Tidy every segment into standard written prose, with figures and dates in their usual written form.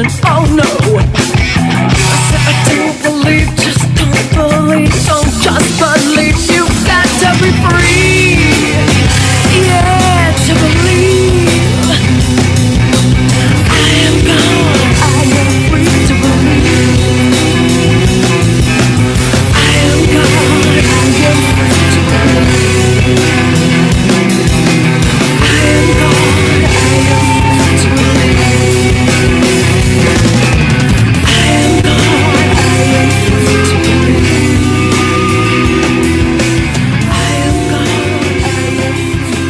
heaven. Oh no. I said I do believe, just don't believe. Don't just believe, you got to be free. Yeah, to believe. I am God, I am free to believe. I am God, I am free to believe. I am God, I am free to believe. I am God, I am free to believe. I am God, I am free to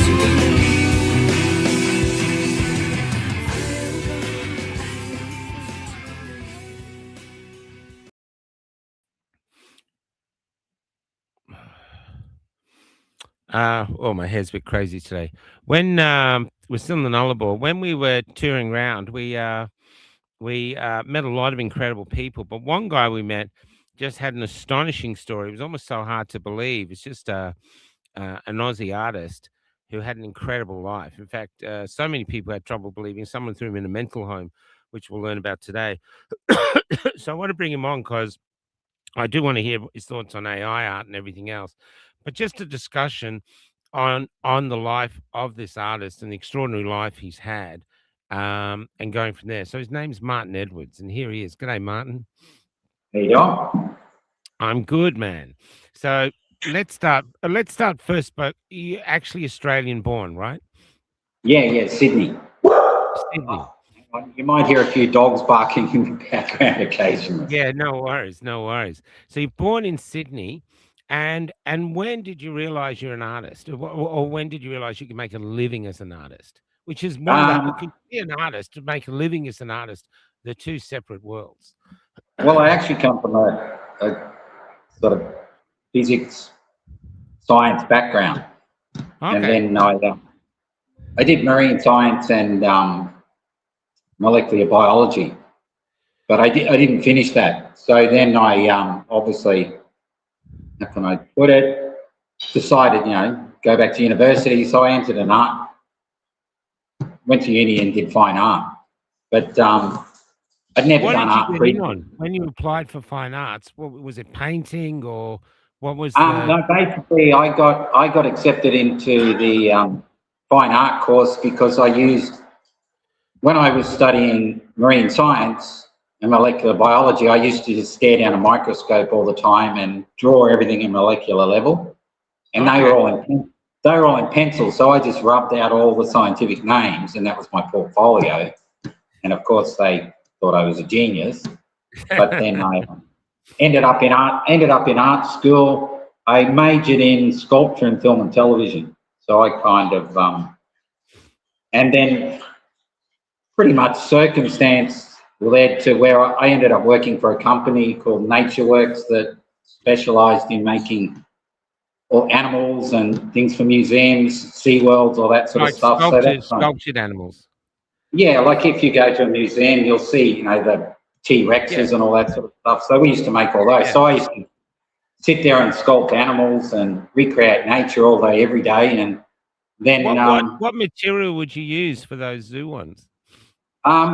believe. My head's a bit crazy today. When we're still in the Nullarbor, when we were touring around, we met a lot of incredible people. But one guy we met just had an astonishing story. It was almost so hard to believe. It's just an Aussie artist who had an incredible life. In fact, so many people had trouble believing. Someone threw him in a mental home, which we'll learn about today. So I want to bring him on because I do want to hear his thoughts on AI art and everything else, but just a discussion on the life of this artist and the extraordinary life he's had, and going from there. So his name's Martin Edwards, and here he is. G'day, Martin. How you doing? I'm good, man. So let's start. Let's start first. But you're actually Australian born, right? Yeah, Sydney. Sydney. You might hear a few dogs barking in the background occasionally. Yeah, no worries, no worries. So you're born in Sydney, and when did you realize you're an artist, or when did you realize you can make a living as an artist? Which is one of that. You can be an artist to make a living as an artist. They're two separate worlds. Well, I actually come from a sort of physics, science background, and then I did marine science and molecular biology, but I didn't finish that. So then I obviously, how can I put it, decided, go back to university. So I entered an art, went to uni and did fine art, but I'd never done art. What did you get in on when you applied for fine arts? What was it, painting, or what was No, basically I got accepted into the fine art course because I used, when I was studying marine science and molecular biology, I used to just stare down a microscope all the time and draw everything in molecular level, and they were all in pencil. So I just rubbed out all the scientific names, and that was my portfolio. And of course, they thought I was a genius. But then I ended up in art school. I majored in sculpture and film and television. So I kind of, and then pretty much circumstance led to where I ended up working for a company called NatureWorks that specialised in making all animals and things for museums, SeaWorlds, all that sort of stuff. Sculptured animals. Yeah, like if you go to a museum, you'll see, the T-Rexes and all that sort of stuff. So we used to make all those. Yeah. So I used to sit there and sculpt animals and recreate nature all day, every day. And then what material would you use for those zoo ones?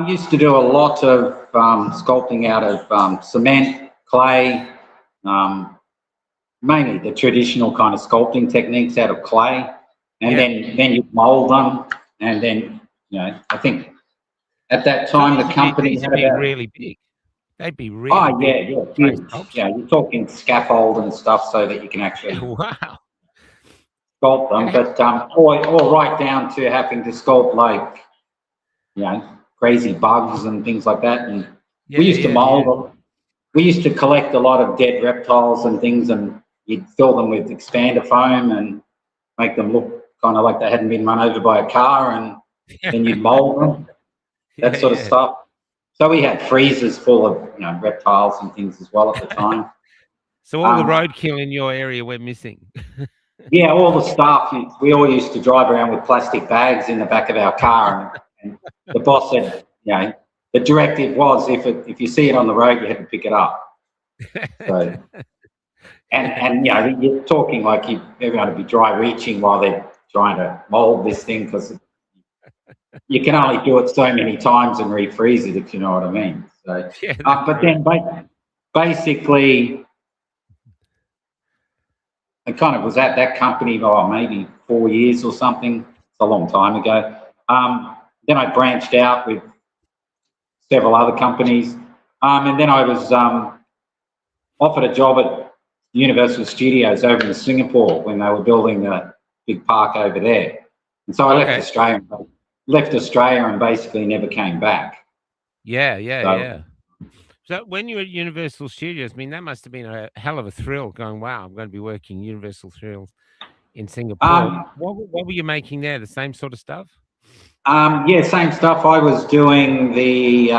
Used to do a lot of sculpting out of cement, clay, mainly the traditional kind of sculpting techniques out of clay, and then you mold them, and then I think at that time the company had about really big. They'd be really big. Huge. Yeah, you're talking scaffold and stuff so that you can actually sculpt them, but or right down to having to sculpt like crazy bugs and things like that. And we used to mold them. We used to collect a lot of dead reptiles and things, and you'd fill them with expander foam and make them look kind of like they hadn't been run over by a car, and then you'd mold them, that sort of stuff. So we had freezers full of reptiles and things as well at the time. So all the roadkill in your area went missing. Yeah, all the stuff. We all used to drive around with plastic bags in the back of our car, and the boss said, the directive was if you see it on the road, you have to pick it up. So, and you're talking like everyone would be dry reaching while they're trying to mold this thing, because you can only do it so many times and refreeze it, if you know what I mean. So, Yeah, but then basically, I kind of was at that company for maybe 4 years or something. It's a long time ago. Then I branched out with several other companies, and then I was offered a job at Universal Studios over in Singapore when they were building a big park over there. And so I left Australia and basically never came back. Yeah. So when you were at Universal Studios, I mean, that must have been a hell of a thrill going, wow, I'm going to be working Universal Thrills in Singapore. What were you making there? The same sort of stuff? Yeah, same stuff. I was doing the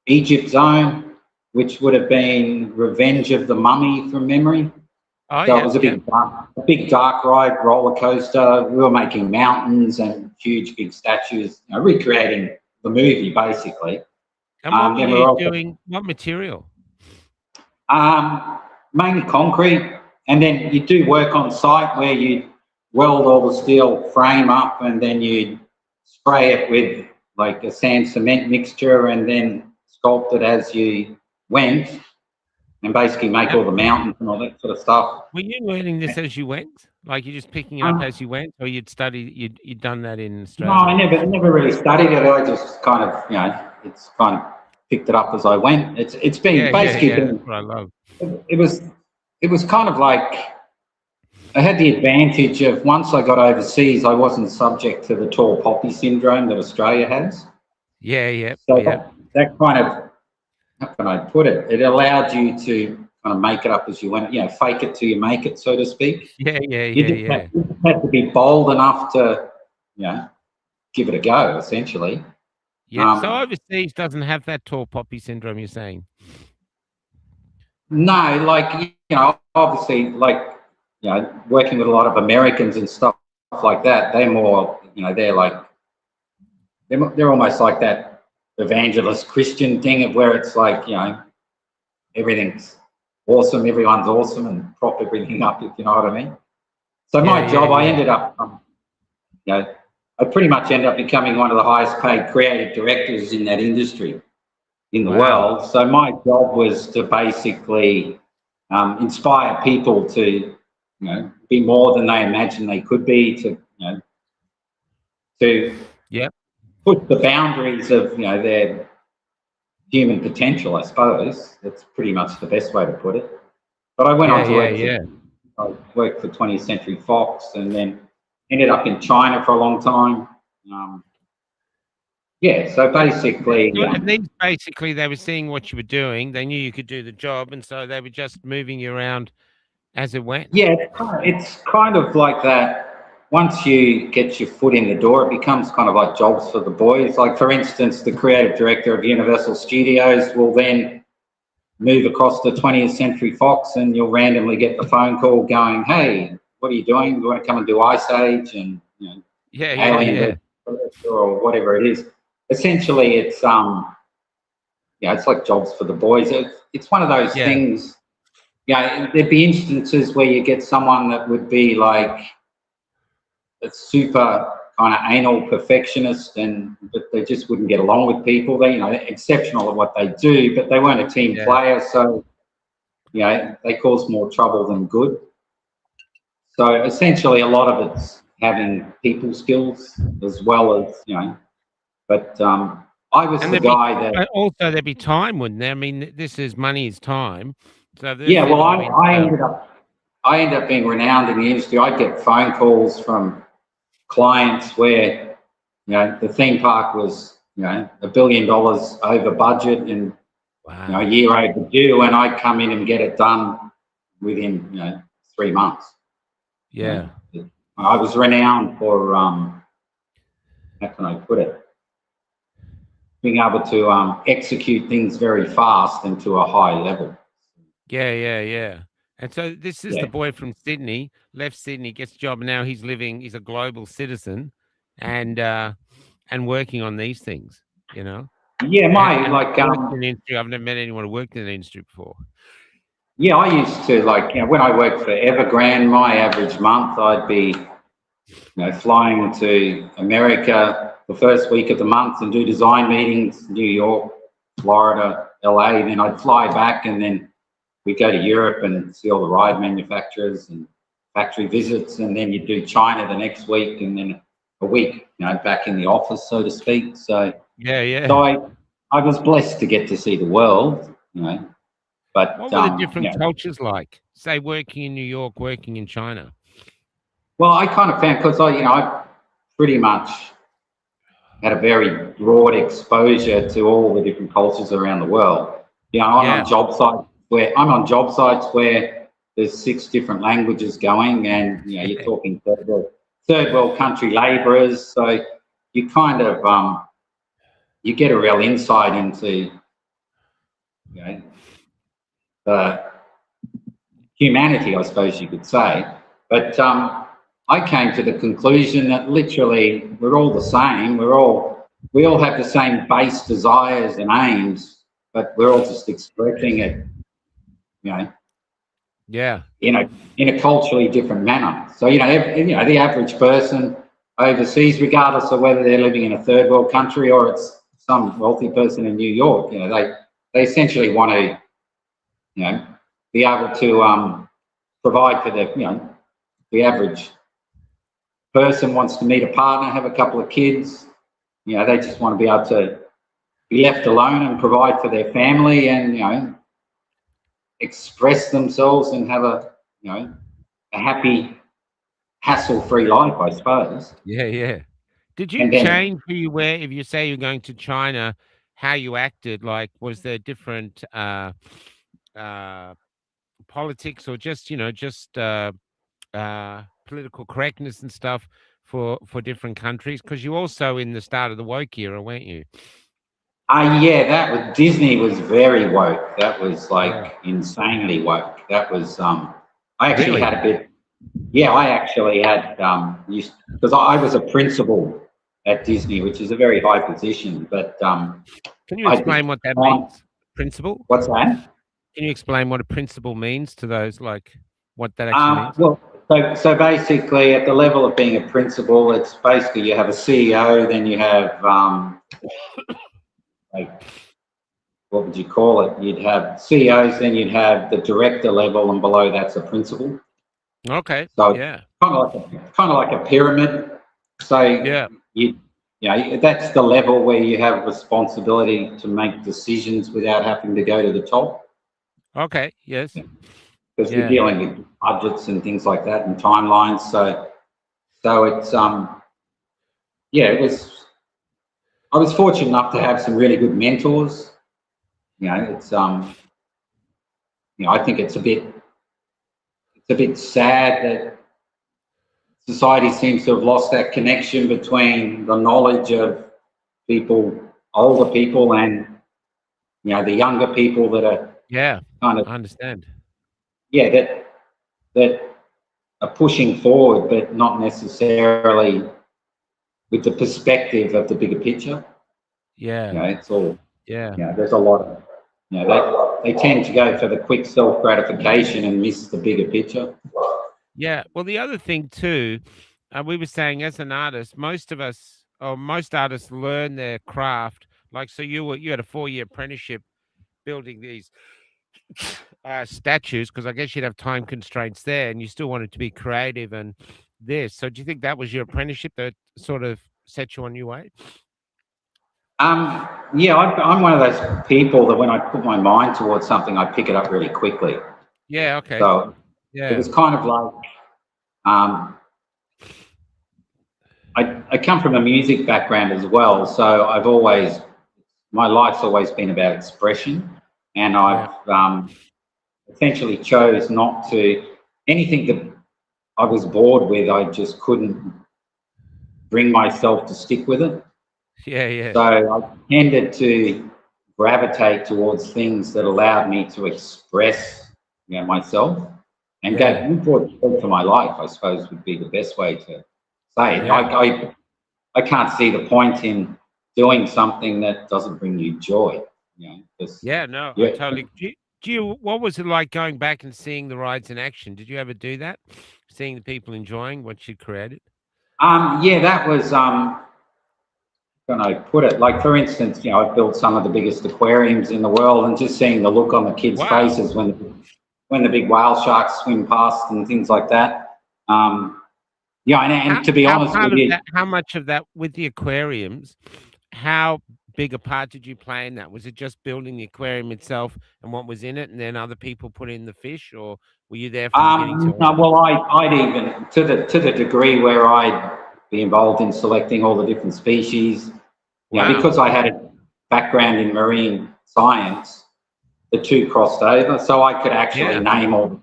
Egypt Zone, which would have been Revenge of the Mummy from memory. Oh, So yeah, it was a big dark ride roller coaster. We were making mountains and huge big statues, recreating the movie basically. And what were you doing? What material? Mainly concrete, and then you do work on site where you weld all the steel frame up, and then you spray it with like a sand cement mixture, and then sculpt it as you went, and basically make all the mountains and all that sort of stuff. Were you learning this as you went? Like you're just picking it up as you went, or you'd done that in Australia? No, I never really studied it. I just kind of, it's kind of picked it up as I went. It's been basically that's what I love. It was kind of like I had the advantage of once I got overseas, I wasn't subject to the tall poppy syndrome that Australia has. So that kind of, how can I put it? It allowed you to kind of make it up as you went, fake it till you make it, so to speak. You just had to be bold enough to, give it a go, essentially. Yeah. So overseas doesn't have that tall poppy syndrome, you're saying? No, like, obviously, like, working with a lot of Americans and stuff like that, they're more, they're like, they're almost like that evangelist Christian thing of where it's like, everything's awesome, everyone's awesome, and prop everything up, if you know what I mean. So my job, I ended up, I pretty much ended up becoming one of the highest paid creative directors in that industry in the world. So my job was to basically inspire people to, be more than they imagined they could be, to push the boundaries of, their human potential, I suppose. That's pretty much the best way to put it. But I went on to work for 20th Century Fox, and then ended up in China for a long time. So basically... And then basically they were seeing what you were doing. They knew you could do the job, and so they were just moving you around as it went. Yeah, it's kind of like that. Once you get your foot in the door, it becomes kind of like jobs for the boys. Like, for instance, the creative director of Universal Studios will then move across to 20th Century Fox, and you'll randomly get the phone call going, "Hey, what are you doing? You want to come and do Ice Age?" And, Alien or whatever it is. Essentially, it's it's like jobs for the boys. It's one of those things. There'd be instances where you get someone that would be like a super kind of anal perfectionist, but they just wouldn't get along with people. They're exceptional at what they do, but they weren't a team player, so they cause more trouble than good. So essentially, a lot of it's having people skills as well as But I was the guy that. Also, there'd be time, wouldn't there? I mean, this is money is time. So I ended up being renowned in the industry. I'd get phone calls from clients where the theme park was $1 billion over budget and a year overdue, and I'd come in and get it done within 3 months. I was renowned for how can I put it, being able to execute things very fast and to a high level. And so this is the boy from Sydney, left Sydney, gets a job, and now he's a global citizen and working on these things, I've never met anyone who worked in the industry before. I used to, when I worked for Evergrande, my average month I'd be flying to America the first week of the month and do design meetings, New York, Florida, LA. Then I'd fly back, and then we go to Europe and see all the ride manufacturers and factory visits, and then you do China the next week, and then a week, back in the office, so to speak. So yeah. I was blessed to get to see the world, But What were the different cultures like? Say, working in New York, working in China. Well, I kind of found, because I pretty much had a very broad exposure to all the different cultures around the world. I'm on job sites where there's 6 different languages going, and you're talking third world country labourers. So you kind of you get a real insight into the humanity, I suppose you could say. But I came to the conclusion that literally we're all the same. We all have the same base desires and aims, but we're all just expressing it, in a culturally different manner. So the average person overseas, regardless of whether they're living in a third world country or it's some wealthy person in New York, they essentially want to, be able to provide for the average person wants to meet a partner, have a couple of kids. They just want to be able to be left alone and provide for their family, and express themselves and have a happy, hassle-free life, I suppose. Yeah. Did you change who you were? If you say you're going to China, how you acted? Like, was there different politics, or just political correctness and stuff for different countries? Because you also in the start of the woke era, weren't you? Disney was very woke. That was insanely woke. That was I actually had a bit. Yeah, I actually had because I was a principal at Disney, which is a very high position. But can you explain what that means? Principal? What's that? Can you explain what a principal means to those, like what that actually means? Well, so basically, at the level of being a principal, it's basically you have a CEO, then you have what would you call it? You'd have CEOs, then you'd have the director level, and below that's a principal. Okay. So yeah, kind of like a pyramid. So that's the level where you have responsibility to make decisions without having to go to the top. Okay. Yes. Because we're dealing with budgets and things like that and timelines. So it's it was. I was fortunate enough to have some really good mentors. It's I think it's a bit sad that society seems to have lost that connection between the knowledge of people, older people, and the younger people that are kind of I understand. That are pushing forward, but not necessarily with the perspective of the bigger picture. It's all. There's a lot of. They tend to go for the quick self gratification and miss the bigger picture. Yeah. Well, the other thing too, we were saying as an artist, most artists learn their craft. Like, so you had a 4-year apprenticeship building these statues, because I guess you'd have time constraints there, and you still wanted to be creative and this. So do you think that was your apprenticeship that sort of set you on your way? I'm one of those people that when I put my mind towards something, I pick it up really quickly. Yeah. Okay. So it was kind of like I come from a music background as well, so my life's always been about expression, and I've essentially chose not to anything that I was bored with. I just couldn't bring myself to stick with it. So I tended to gravitate towards things that allowed me to express, myself, and brought joy to my life, I suppose would be the best way to say it. I can't see the point in doing something that doesn't bring you joy. I totally. What was it like going back and seeing the rides in action? Did you ever do that? Seeing the people enjoying what you created? Yeah, that was, when I put it, like, for instance, I've built some of the biggest aquariums in the world, and just seeing the look on the kids' Wow. faces when the big whale sharks swim past and things like that. Yeah, and to be honest with you, How much of that with the aquariums? How big a part did you play in that? Was it just building the aquarium itself and what was in it, and then other people put in the fish, or were you there from beginning to no, end? well, I'd even to the degree where I'd be involved in selecting all the different species. Wow. Because I had a background in marine science, the two crossed over, so I could actually name all.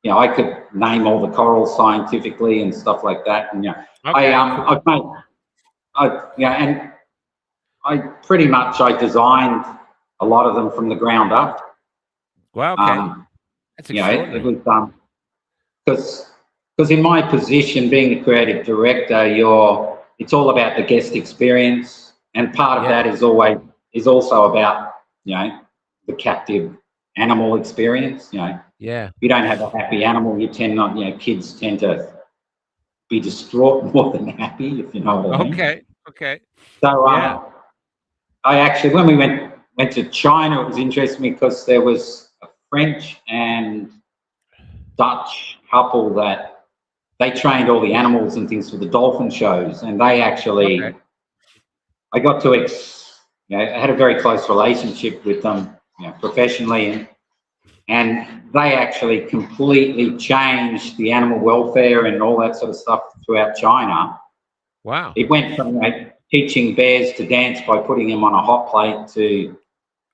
I could name all the corals scientifically and stuff like that. And Okay, cool. and I pretty much designed a lot of them from the ground up. Well, okay. That's extraordinary. It was because in my position, being the creative director, it's all about the guest experience, and part of that is also about the captive animal experience. If you don't have a happy animal, you tend not. Kids tend to be distraught more than happy, if you know what I mean. Okay. So I actually, when we went to China, it was interesting because there was a French and Dutch couple that they trained all the animals and things for the dolphin shows, and they actually, I got to, I had a very close relationship with them, professionally, and they actually completely changed the animal welfare and all that sort of stuff throughout China. Wow. It went from teaching bears to dance by putting them on a hot plate to,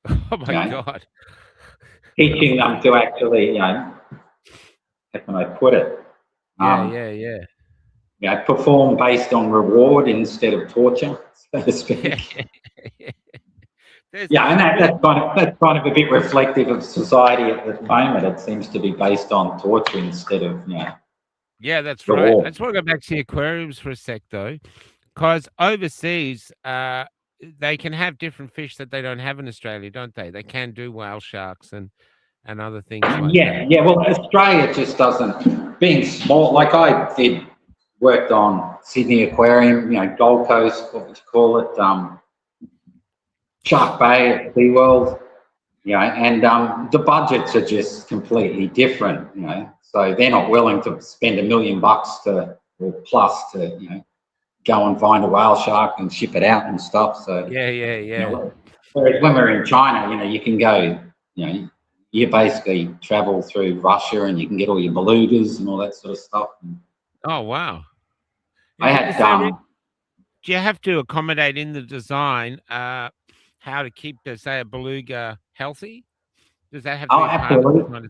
oh my God, teaching them to actually, how can I put it? Perform based on reward instead of torture, so to speak. And that's kind of a bit reflective of society at the moment. It seems to be based on torture instead of, Yeah, that's reward. right. I just want to go back to the aquariums for a sec, though, because overseas, they can have different fish that they don't have in Australia, don't they? They can do whale sharks and other things like that. Yeah. Well, Australia just doesn't, being small. Like I worked on Sydney Aquarium, Gold Coast, what would you call it? Shark Bay at SeaWorld, and the budgets are just completely different, so they're not willing to spend $1 million or plus to, go and find a whale shark and ship it out and stuff. So whereas when we're in China, you can go, you basically travel through Russia and you can get all your belugas and all that sort of stuff. Oh wow! I had do you have to accommodate in the design how to keep, say, a beluga healthy? Does that have to be part of the design?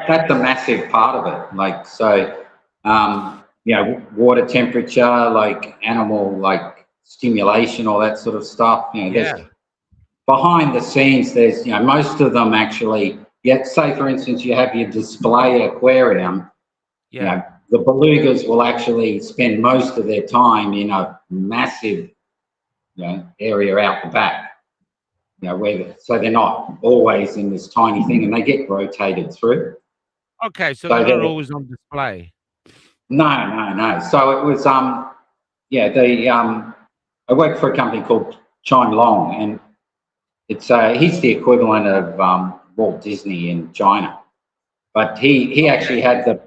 That's a massive part of it. Like, so, water temperature, like animal, like stimulation, all that sort of stuff. Behind the scenes, there's, most of them actually, say for instance, you have your display aquarium, the belugas will actually spend most of their time in a massive, area out the back. So they're not always in this tiny thing, and they get rotated through. Okay, so they're not always on display. No. So it was, I worked for a company called Chime Long, and it's he's the equivalent of Walt Disney in China, but he actually has the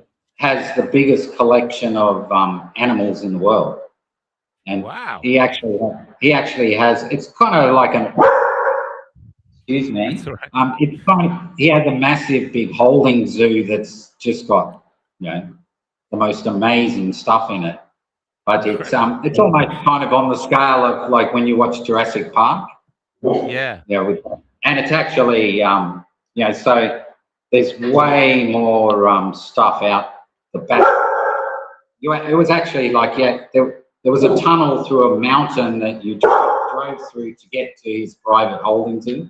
biggest collection of animals in the world, and wow, he actually has. It's kind of like an. Excuse me. That's right. He has a massive big holding zoo that's just got, the most amazing stuff in it. But it's almost kind of on the scale of like when you watch Jurassic Park. Yeah. And it's actually, so there's way more stuff out the back. It was actually like, there was a tunnel through a mountain that you drove through to get to his private holding zoo.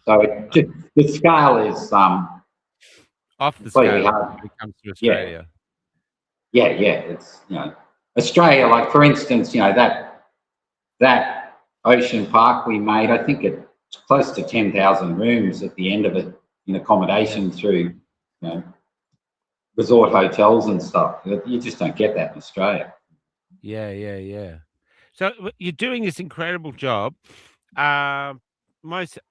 So the scale is off the scale hard. when it comes to Australia. Yeah. It's Australia. Like for instance, that ocean park we made. I think it's close to 10,000 rooms at the end of it in accommodation through resort hotels and stuff. You just don't get that in Australia. Yeah. So you're doing this incredible job. Um,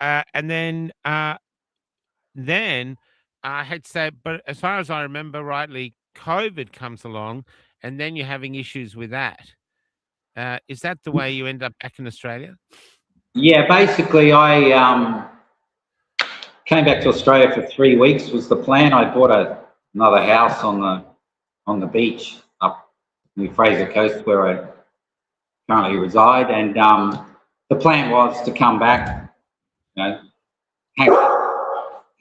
and then I had said, but as far as I remember rightly, COVID comes along, and then you're having issues with that. Is that the way you end up back in Australia? Yeah, basically, I came back to Australia for 3 weeks was the plan. I bought another house on the beach up in the Fraser Coast where I currently reside, and the plan was to come back, you know,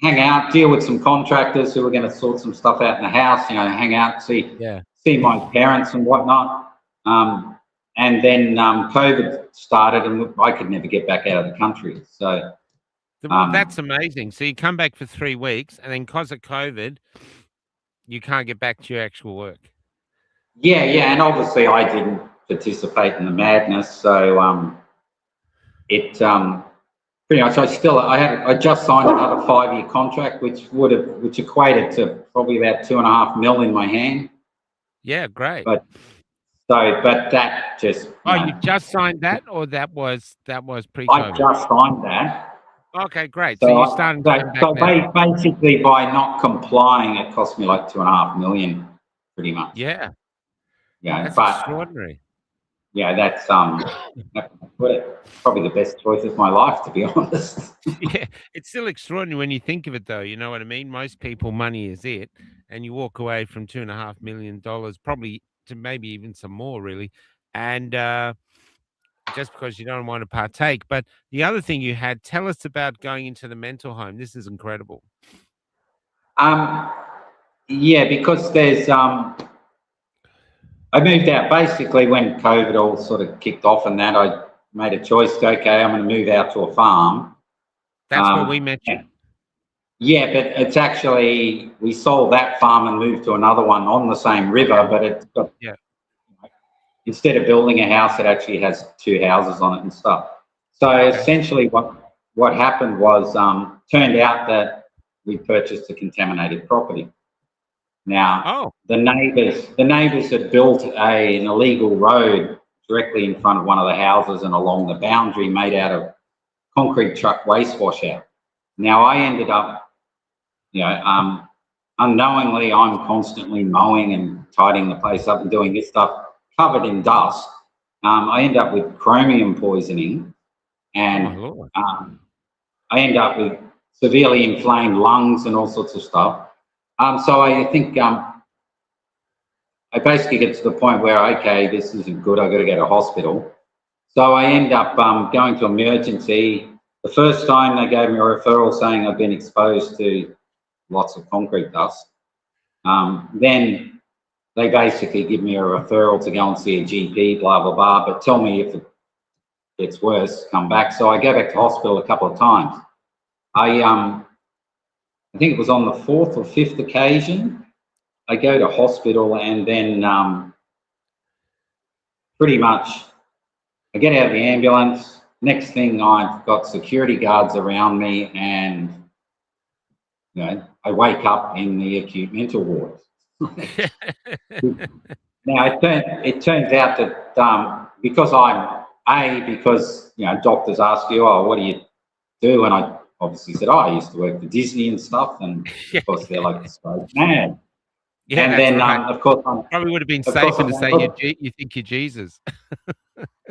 hang out, deal with some contractors who were going to sort some stuff out in the house, you know, hang out, Yeah. see my parents and whatnot. And then COVID started, and I could never get back out of the country. So That's amazing. So you come back for 3 weeks, and then because of COVID, you can't get back to your actual work. yeah, and obviously I didn't participate in the madness. So it pretty much I just signed another 5-year contract, which equated to probably about 2.5 mil in my hand. Yeah, great. But that just You just signed that, or that was I pre-COVID? just signed that. Okay, great. So you started to come back now. Basically, by not complying, it cost me like 2.5 million, pretty much. Yeah, Yeah, that's but extraordinary. yeah, that's probably the best choice of my life, to be honest. Yeah, it's still extraordinary when you think of it, though. You know what I mean? Most people, money is it, and you walk away from $2.5 million, probably to maybe even some more, really, and just because you don't want to partake. But the other thing you had, tell us about going into the mental home. This is incredible. Yeah, because there's I moved out basically when COVID all sort of kicked off, and that I made a choice. Okay, I'm going to move out to a farm. That's where we met you. Yeah, but it's actually, we sold that farm and moved to another one on the same river, but it's got, instead of building a house, it actually has 2 houses on it and stuff. So essentially what happened was, turned out that we purchased a contaminated property. Now, the neighbours had built an illegal road directly in front of one of the houses and along the boundary made out of concrete truck waste washout. Now, I ended up, unknowingly, I'm constantly mowing and tidying the place up and doing this stuff, covered in dust. I end up with chromium poisoning, and I end up with severely inflamed lungs and all sorts of stuff. So I think I basically get to the point where, okay, this isn't good, I've got to go to hospital. So I end up going to emergency. The first time they gave me a referral saying I've been exposed to lots of concrete dust. Then they basically give me a referral to go and see a GP, blah, blah, blah, but tell me if it gets worse, come back. So I go back to hospital a couple of times. I think it was on the 4th or 5th occasion, I go to hospital, and then pretty much I get out of the ambulance. Next thing, I've got security guards around me, and I wake up in the acute mental ward. Now it turns out that because doctors ask you, oh, what do you do? And I obviously said, oh, I used to work for Disney and stuff, and of course they're like, so mad. Yeah, and then of course probably would have been safer to say you think you're Jesus.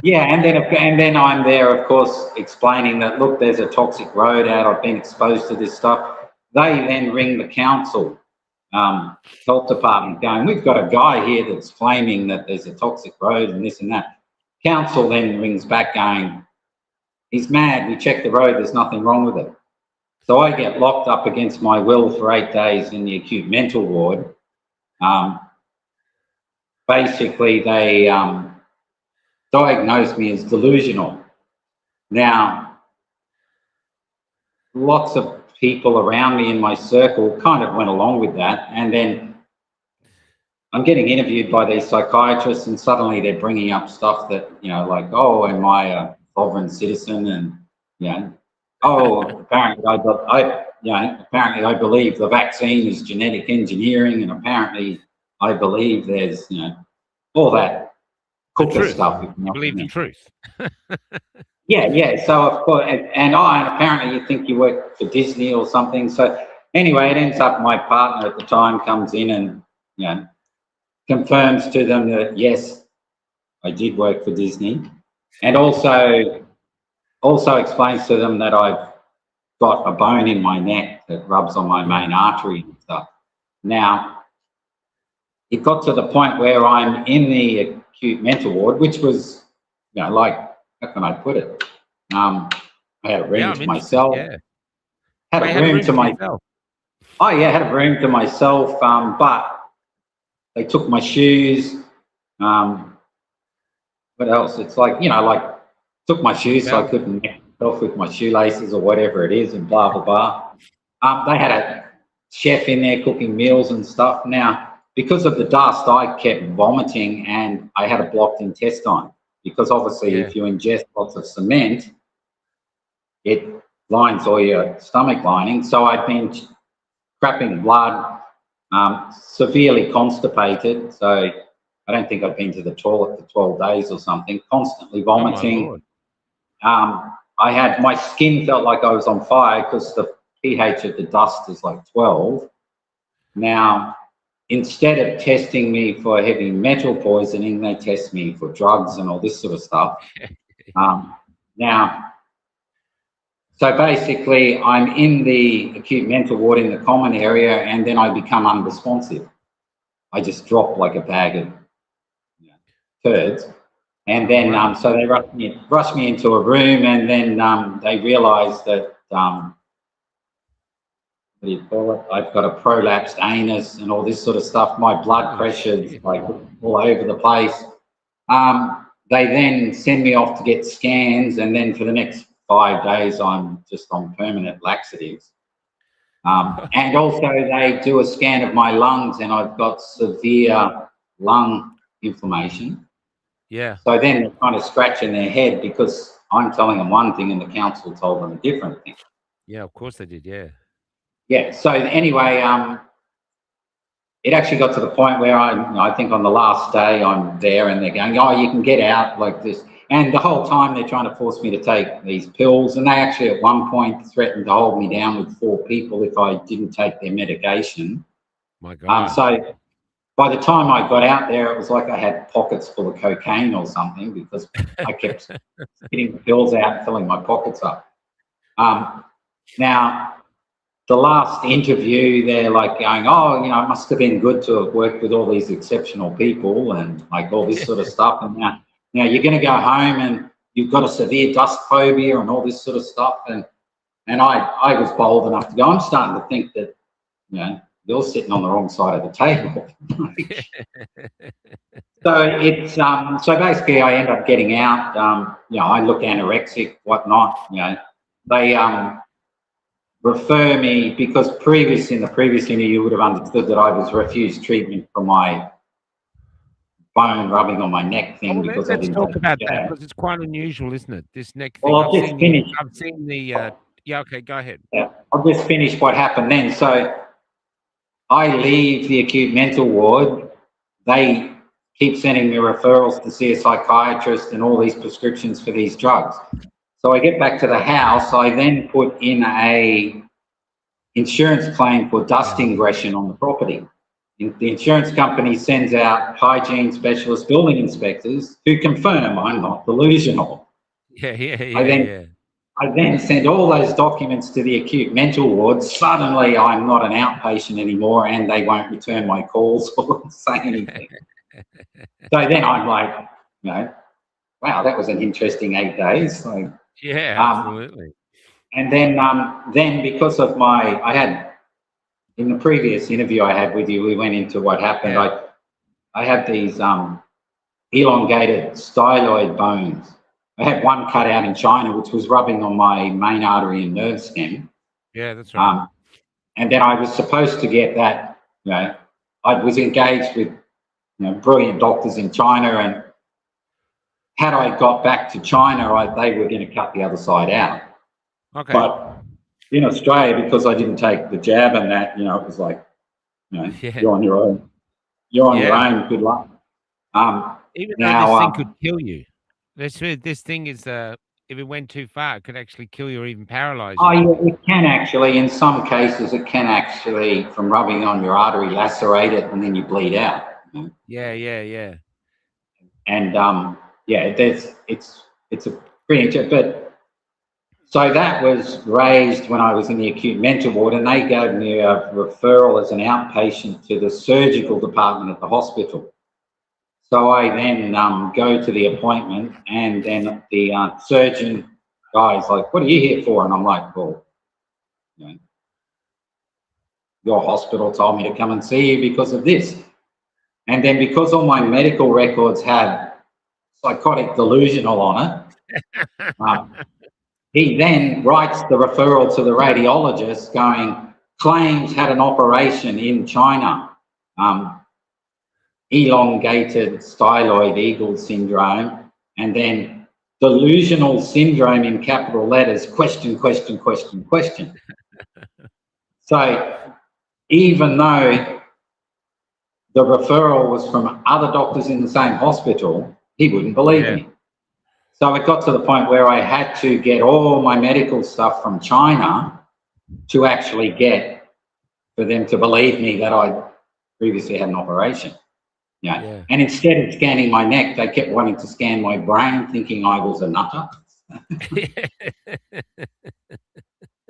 Yeah, and then I'm there, of course, explaining that, look, there's a toxic road out, I've been exposed to this stuff. They then ring the council, health department, going, we've got a guy here that's claiming that there's a toxic road and this and that. Council then rings back going, he's mad, we checked the road, there's nothing wrong with it. So I get locked up against my will for 8 days in the acute mental ward. Basically, they diagnosed me as delusional. Now, lots of people around me in my circle kind of went along with that, and then I'm getting interviewed by these psychiatrists, and suddenly they're bringing up stuff that, like, oh, am I a sovereign citizen? And, oh, apparently I believe the vaccine is genetic engineering, and apparently I believe there's, all that cooker truth. stuff. If You not, believe the truth. Yeah. So of course, and apparently you think you work for Disney or something. So anyway, it ends up my partner at the time comes in and confirms to them that yes, I did work for Disney, and also explains to them that I've got a bone in my neck that rubs on my main artery and stuff. Now, it got to the point where I'm in the acute mental ward, which was, like, how can I put it? I had a room to myself. Yeah. Had a room to myself. Oh yeah, had a room to myself. But they took my shoes. What else? It's like, took my shoes so I couldn't make myself with my shoelaces or whatever it is, and blah blah blah. They had a chef in there cooking meals and stuff. Now, because of the dust, I kept vomiting and I had a blocked intestine because obviously if you ingest lots of cement, it lines all your stomach lining. So I'd been crapping blood, severely constipated. So I don't think I'd been to the toilet for 12 days or something, constantly vomiting. My skin felt like I was on fire because the pH of the dust is like 12. Now, instead of testing me for heavy metal poisoning, they test me for drugs and all this sort of stuff. So basically, I'm in the acute mental ward in the common area, and then I become unresponsive. I just drop like a bag of turds. And then, so they rushed me into a room, and then they realised that, what do you call it? I've got a prolapsed anus and all this sort of stuff. My blood pressure's like all over the place. They then send me off to get scans, and then for the next 5 days, I'm just on permanent laxatives. And also they do a scan of my lungs, and I've got severe lung inflammation. Yeah. So then they're kind of scratching their head because I'm telling them one thing and the council told them a different thing. Yeah, of course they did. Yeah. Yeah. So anyway, it actually got to the point where I think on the last day I'm there and they're going, oh, you can get out like this. And the whole time they're trying to force me to take these pills. And they actually at one point threatened to hold me down with 4 people if I didn't take their medication. My God. So by the time I got out there, it was like I had pockets full of cocaine or something because I kept getting the pills out and filling my pockets up. Now, the last interview, they're like going, oh, it must have been good to have worked with all these exceptional people and like all this sort of stuff. And now you're going to go home and you've got a severe dust phobia and all this sort of stuff. And I was bold enough to go, I'm starting to think that, you're sitting on the wrong side of the table. So it's so basically I end up getting out. I look anorexic, whatnot. They refer me because in the previous interview you would have understood that I was refused treatment for my bone rubbing on my neck thing because I didn't talk about that because it's quite unusual, isn't it? This neck thing. Well, I've seen the. Yeah. Okay. Go ahead. Yeah, I'll just finish what happened then. So I leave the acute mental ward. They keep sending me referrals to see a psychiatrist and all these prescriptions for these drugs. So I get back to the house. I then put in a insurance claim for dust ingression on the property. The insurance company sends out hygiene specialist building inspectors who confirm I'm not delusional. I then send all those documents to the acute mental ward. Suddenly, I'm not an outpatient anymore, and they won't return my calls or say anything. So then I'm like, wow, that was an interesting 8 days. Like, yeah, absolutely. And then because of I had in the previous interview I had with you, we went into what happened. Yeah. I had these elongated styloid bones. I had one cut out in China, which was rubbing on my main artery and nerve stem. Yeah, that's right. And then I was supposed to get that, I was engaged with, brilliant doctors in China, and had I got back to China, they were going to cut the other side out. Okay. But in Australia, because I didn't take the jab and that, it was like, you're on your own. You're on your own. Good luck. Even though this Now, thing could kill you. This thing is, if it went too far, it could actually kill you or even paralyze oh, you. yeah, it can actually, in some cases, it can actually, from rubbing on your artery, lacerate it, and then you bleed out. Yeah, yeah, yeah. And yeah, it's a pretty, but so that was raised when I was in the acute mental ward, and they gave me a referral as an outpatient to the surgical department at the hospital. So I then go to the appointment, and then the surgeon guy's like, "What are you here for?" And I'm like, "Well, you know, your hospital told me to come and see you because of this." And then because all my medical records had psychotic delusional on it, he then writes the referral to the radiologist going, claims had an operation in China, elongated styloid eagle syndrome, and then delusional syndrome in capital letters, question, question, question, question. So even though the referral was from other doctors in the same hospital, he wouldn't believe me. So it got to the point where I had to get all my medical stuff from China to actually get, for them to believe me that I previously had an operation. Yeah. And instead of scanning my neck, they kept wanting to scan my brain, thinking I was a nutter.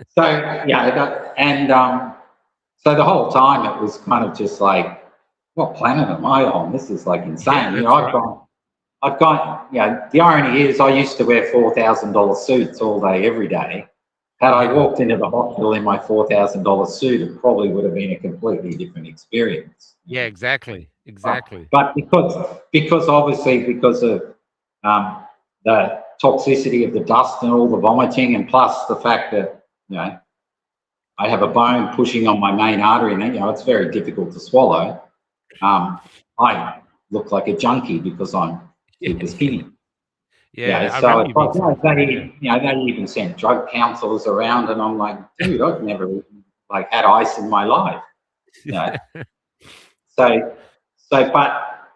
So, yeah, so the whole time it was kind of just like, what planet am I on? This is like insane. You know, I've got, you know, the irony is I used to wear $4,000 suits all day, every day. Had I walked into the hospital in my $4,000 suit, it probably would have been a completely different experience. Yeah, exactly. Exactly. But because obviously because of the toxicity of the dust and all the vomiting, and plus the fact that, you know, I have a bone pushing on my main artery, and, you know, it's very difficult to swallow. I look like a junkie because I'm super skinny. Yeah, so it's like, they even sent drug counselors around, and I'm like, dude, I've never like had ice in my life. You know? So, but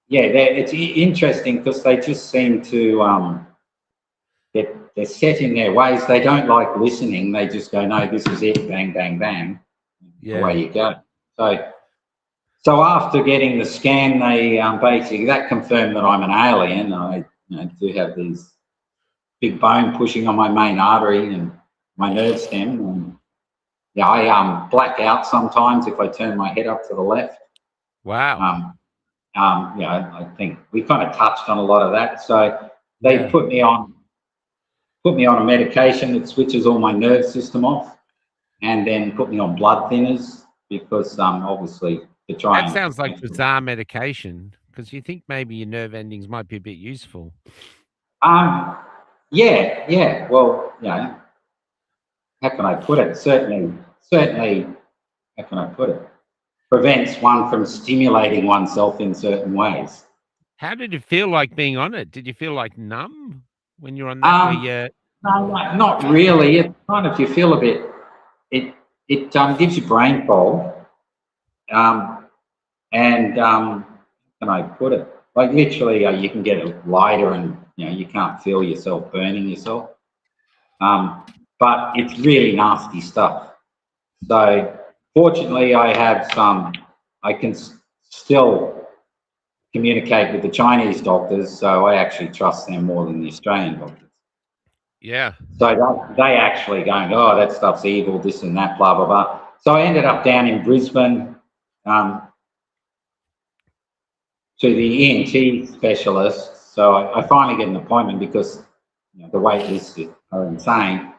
yeah, it's interesting because they just seem to they're set in their ways. They don't like listening. They just go, no, this is it, bang, bang, bang. Away you go. So after getting the scan, they basically, that confirmed that I'm an alien. I do have these big bone pushing on my main artery and my nerve stem. And yeah, I black out sometimes if I turn my head up to the left. Wow. I think we kind of touched on a lot of that. So they put me on a medication that switches all my nerve system off, and then put me on blood thinners because obviously to try. That sounds like bizarre medication, because you think maybe your nerve endings might be a bit useful. Yeah. Well, you know, how can I put it? Certainly, how can I put it? Prevents one from stimulating oneself in certain ways. How did it feel like being on it? Did you feel like numb when you're on that? No, not really. It's kind of, you feel a bit, it gives you brain fog. And how can I put it? Like literally, you can get it lighter, and you know, you can't feel yourself burning yourself. But it's really nasty stuff. So fortunately, I have I can still communicate with the Chinese doctors, so I actually trust them more than the Australian doctors. Yeah. So they actually going, oh, that stuff's evil, this and that, blah, blah, blah. So I ended up down in Brisbane to the ENT specialist. So I finally get an appointment because, you know, the wait lists are insane.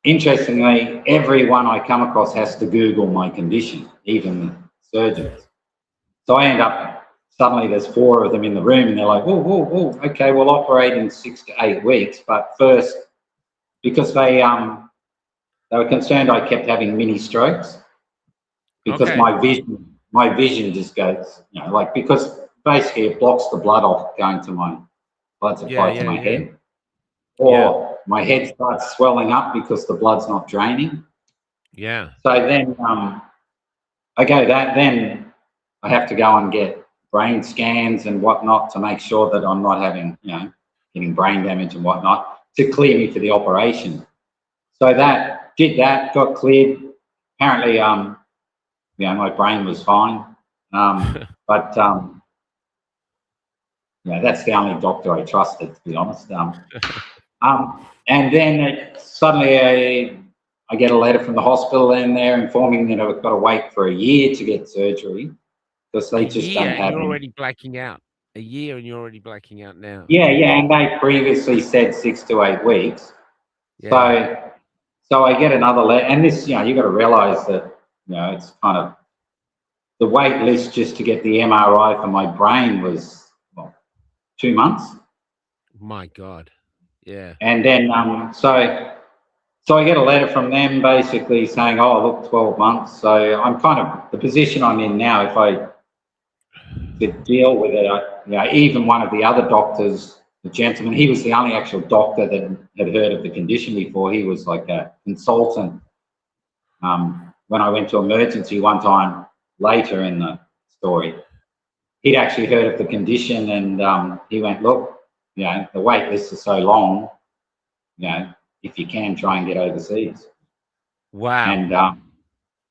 Interestingly, everyone I come across has to Google my condition, even the surgeons. So I end up, suddenly there's 4 of them in the room, and they're like, whoa, okay, we'll operate in 6 to 8 weeks. But first, because they were concerned I kept having mini strokes, because my vision just goes, you know, like, because basically it blocks the blood off going to my blood supply to my head. Or my head starts swelling up because the blood's not draining. Yeah. So then I go then I have to go and get brain scans and whatnot to make sure that I'm not having, getting brain damage and whatnot, to clear me for the operation. So did that, got cleared. Apparently, my brain was fine. But that's the only doctor I trusted, to be honest. And then suddenly I get a letter from the hospital, and they're informing me that I've got to wait for a year to get surgery because they just don't have. You're already blacking out. A year, and you're already blacking out now. Yeah, and they previously said 6 to 8 weeks. Yeah. So I get another letter, and this, you got to realise that, it's kind of the wait list just to get the MRI for my brain was 2 months. My God. Yeah. And then so I get a letter from them basically saying, oh, look, 12 months. So I'm kind of the position I'm in now. If I could deal with it, even one of the other doctors, the gentleman, he was the only actual doctor that had heard of the condition before. He was like a consultant. When I went to emergency one time later in the story, he'd actually heard of the condition, and he went, look, the wait lists are so long, if you can, try and get overseas. Wow.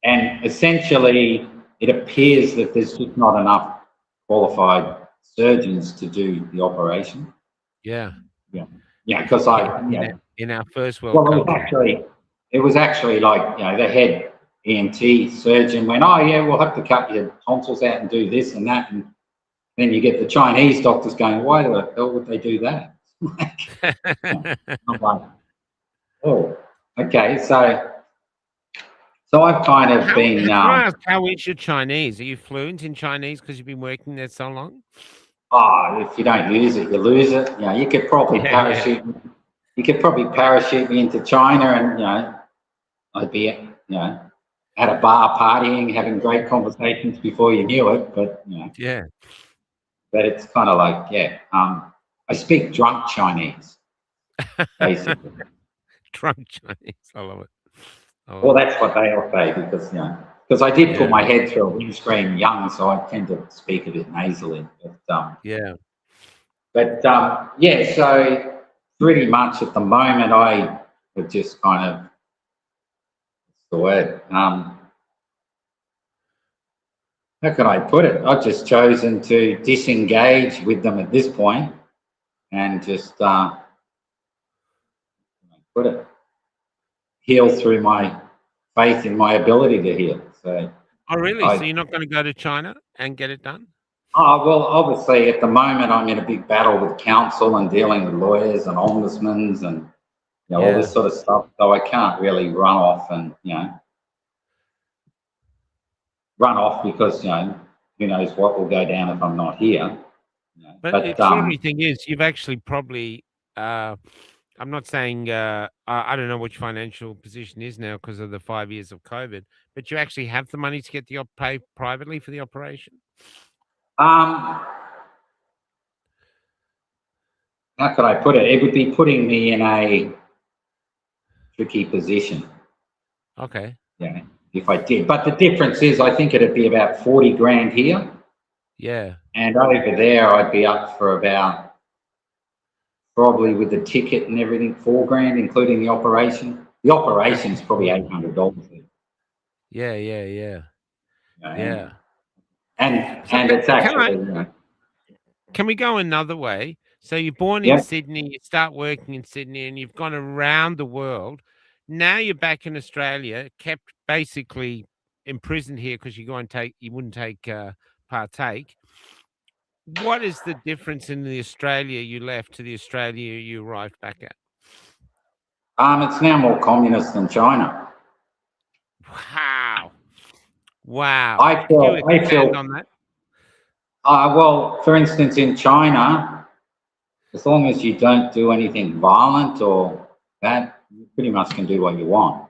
And essentially it appears that there's just not enough qualified surgeons to do the operation. Yeah. Because in our first world country. It was actually like, the head ENT surgeon went, oh yeah, we'll have to cut your tonsils out and do this and that. And then you get the Chinese doctors going, why the hell would they do that? I'm like, oh, okay. So I've kind of been. How is your Chinese? Are you fluent in Chinese because you've been working there so long? Oh, if you don't use it, you lose it. You could probably parachute. You could probably parachute me into China, and I'd be at a bar partying, having great conversations before you knew it. But But it's kind of like, I speak drunk Chinese, basically. Drunk Chinese, I love it. Well, that's what they all say because I did put my head through a windscreen young, so I tend to speak a bit nasally. So pretty much at the moment I would just kind of, what's the word? How can I put it? I've just chosen to disengage with them at this point and just heal through my faith in my ability to heal. So. Oh, really? So you're not going to go to China and get it done? Oh, well, obviously at the moment I'm in a big battle with council and dealing with lawyers and ombudsmen and all this sort of stuff. So I can't really run off and because who knows what will go down if I'm not here. But the extraordinary thing is you've actually probably I'm not saying I don't know what your financial position is now because of the 5 years of COVID, but you actually have the money to get the pay privately for the operation. How could I put it? It would be putting me in a tricky position. Okay. If I did, but the difference is, I think it'd be about 40 grand here. Yeah. And over there, I'd be up for about, probably with the ticket and everything, 4 grand, including the operation. The operation's probably $800. Yeah. And it's actually. Can we go another way? So you're born in Sydney, you start working in Sydney, and you've gone around the world. Now you're back in Australia, kept basically imprisoned here because you wouldn't partake. What is the difference in the Australia you left to the Australia you arrived back at? It's now more communist than China. Wow. I feel on that. Well, for instance, in China, as long as you don't do anything violent or that, you pretty much can do what you want.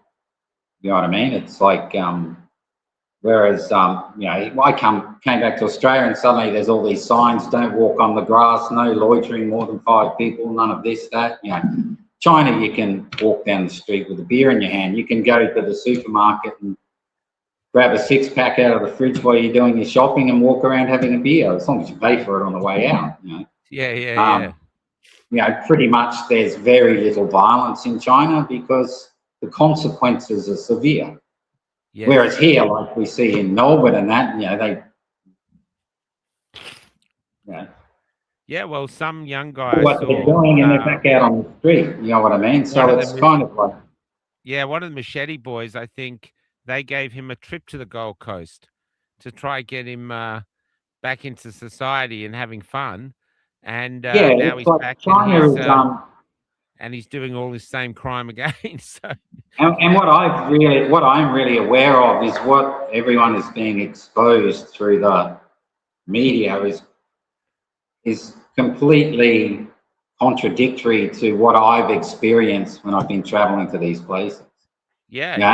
You know what I mean? It's like, whereas, I came back to Australia and suddenly there's all these signs: don't walk on the grass, no loitering more than 5 people, none of this, that. China, you can walk down the street with a beer in your hand. You can go to the supermarket and grab a six-pack out of the fridge while you're doing your shopping and walk around having a beer, as long as you pay for it on the way out. Yeah. Pretty much there's very little violence in China because the consequences are severe. Yes. Whereas here, like we see in Melbourne and that, Yeah, well, some young guy what they're doing and they're back out on the street, you know what I mean? So it's kind of like... Yeah, one of the Machete boys, I think they gave him a trip to the Gold Coast to try get him back into society and having fun. And now he's like back China and he's doing all this same crime again. So and what I'm really aware of is what everyone is being exposed through the media is completely contradictory to what I've experienced when I've been traveling to these places. Yeah. And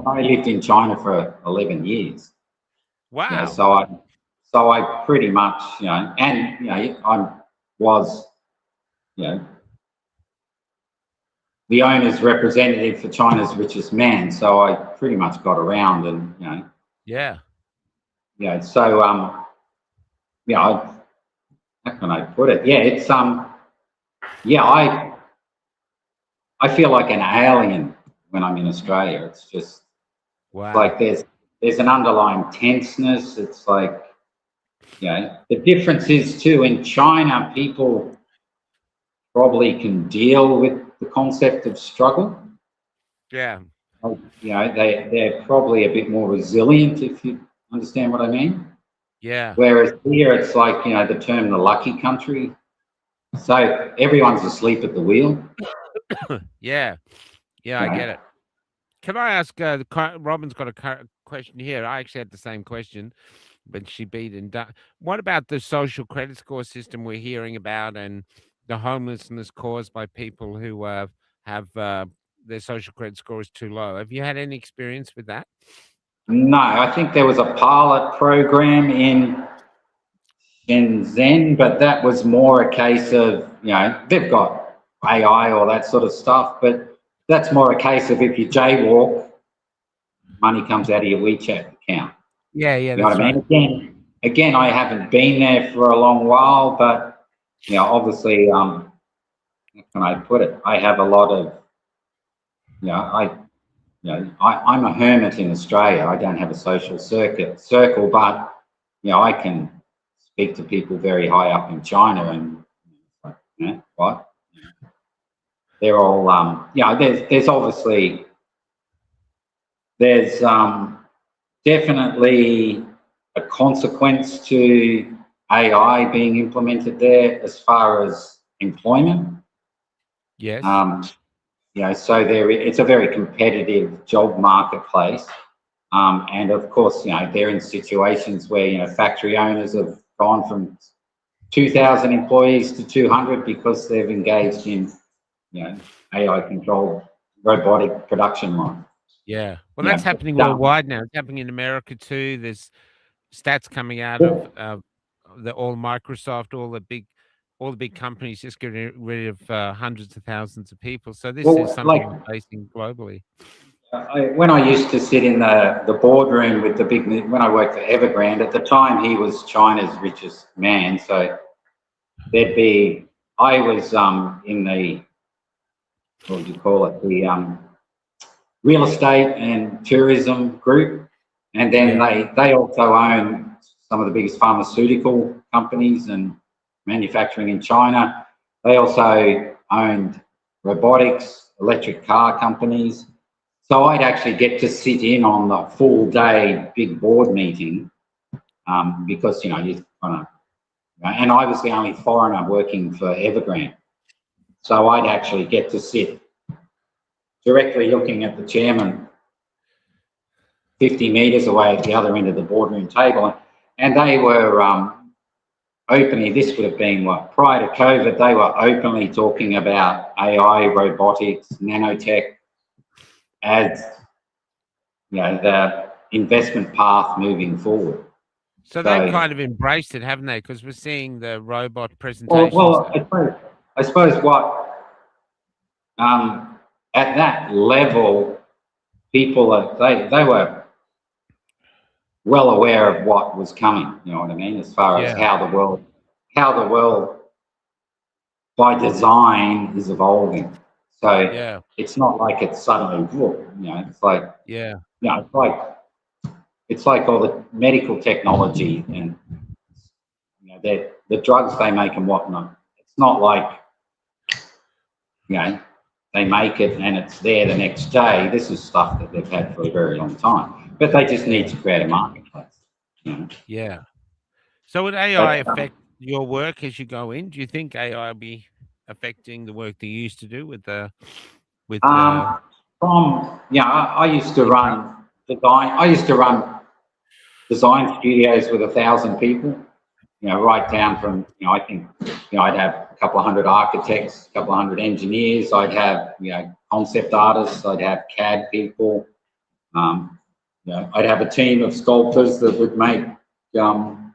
I lived in China for 11 years. Wow. So I pretty much, I was, the owner's representative for China's richest man. So I pretty much got around and, so, how can I put it? Yeah, it's, I feel like an alien when I'm in Australia. It's just, wow. Like there's an underlying tenseness. It's like, the difference is too, in China, people probably can deal with the concept of struggle. Yeah. They're probably a bit more resilient, if you understand what I mean. Yeah. Whereas here, it's like, the term the lucky country. So everyone's asleep at the wheel. Yeah, I get it. Can I ask, Robin's got a question here. I actually had the same question, but she beat and done. What about the social credit score system we're hearing about and the homelessness caused by people who have their social credit score is too low? Have you had any experience with that? No, I think there was a pilot program in Shenzhen, but that was more a case of, they've got AI or that sort of stuff, but that's more a case of if you jaywalk, money comes out of your WeChat account. Yeah, you know what I mean? Again, I haven't been there for a long while, but obviously, how can I put it? I have a lot of, I'm a hermit in Australia. I don't have a social circle, but I can speak to people very high up in China, and what? They're all, there's obviously, there's definitely a consequence to AI being implemented there as far as employment. Yes. So it's a very competitive job marketplace. And of course, they're in situations where, factory owners have gone from 2,000 employees to 200 because they've engaged in, AI-controlled robotic production line. Yeah. Well, that's happening worldwide now. It's happening in America too. There's stats coming out of all Microsoft, all the big companies just getting rid of hundreds of thousands of people. So this is something we're facing globally. When I used to sit in the boardroom with when I worked for Evergrande, at the time he was China's richest man. So I was in the, what would you call it? The real estate and tourism group. And then they also own some of the biggest pharmaceutical companies and manufacturing in China. They also owned robotics, electric car companies. So I'd actually get to sit in on the full day big board meeting because, and I was the only foreigner working for Evergrande. So I'd actually get to sit directly looking at the chairman 50 metres away at the other end of the boardroom table. And they were openly, this would have been prior to COVID, they were openly talking about AI, robotics, nanotech as, the investment path moving forward. So they've kind of embraced it, haven't they? Because we're seeing the robot presentations. Well, I suppose what, at that level, people, they were well aware of what was coming. You know what I mean? As far as Yeah. how the world by design is evolving. So Yeah. it's not like it's suddenly, whoop, you know, it's like, Yeah. you know, it's like all the medical technology and, you know, the drugs they make and whatnot. It's not like, you know, they make it and it's there the next day. This is stuff that they've had for a very long time, but they just need to create a marketplace. You know? Yeah. So would AI affect your work as you go in? Do you think AI will be affecting the work that you used to do with I used to run design. I used to run design studios with 1,000 people. You know, right down from, you know, I think, you know, I'd have a couple of hundred architects, a couple of hundred engineers. I'd have, you know, concept artists. I'd have CAD people. You know, I'd have a team of sculptors that would make 1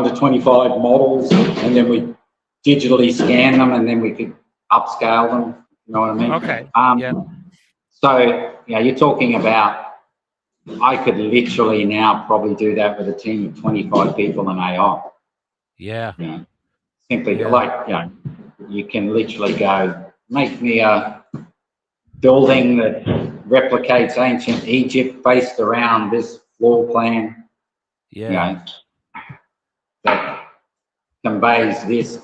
to 25 models, and then we digitally scan them, and then we could upscale them. You know what I mean? Okay. Yeah. So, you know, you're talking about, I could literally now probably do that with a team of 25 people and AI. Yeah. You know, simply Yeah. like, you know, you can literally go, make me a building that replicates ancient Egypt based around this floor plan. Yeah. You know, that conveys this,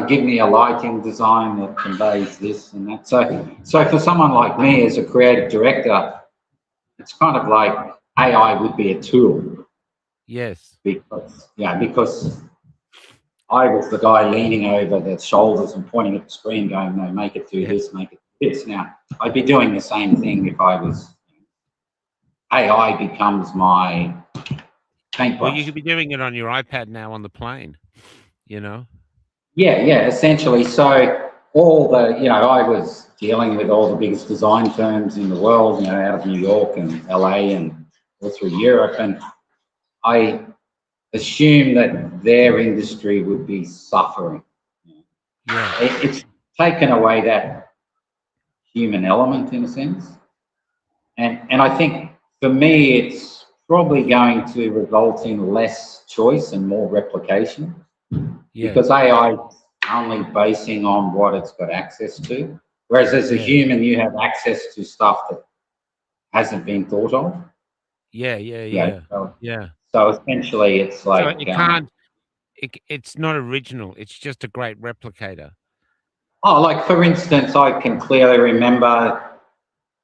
give me a lighting design that conveys this and that. So for someone like me as a creative director, it's kind of like AI would be a tool. Yes. Because I was the guy leaning over the shoulders and pointing at the screen going, no, make it do this, make it do this. Now, I'd be doing the same thing if I was, AI becomes my paintbrush. Well, you could be doing it on your iPad now on the plane, you know? Yeah, essentially. So all the, you know, I was dealing with all the biggest design firms in the world, you know, out of New York and LA and all through Europe. And I assume that their industry would be suffering. Yeah. It's taken away that human element in a sense. And I think for me, it's probably going to result in less choice and more replication. Yeah. Because AI is only basing on what it's got access to. Whereas as a human, you have access to stuff that hasn't been thought of. Yeah. So essentially, it's like So it can't. It's not original. It's just a great replicator. Oh, like for instance, I can clearly remember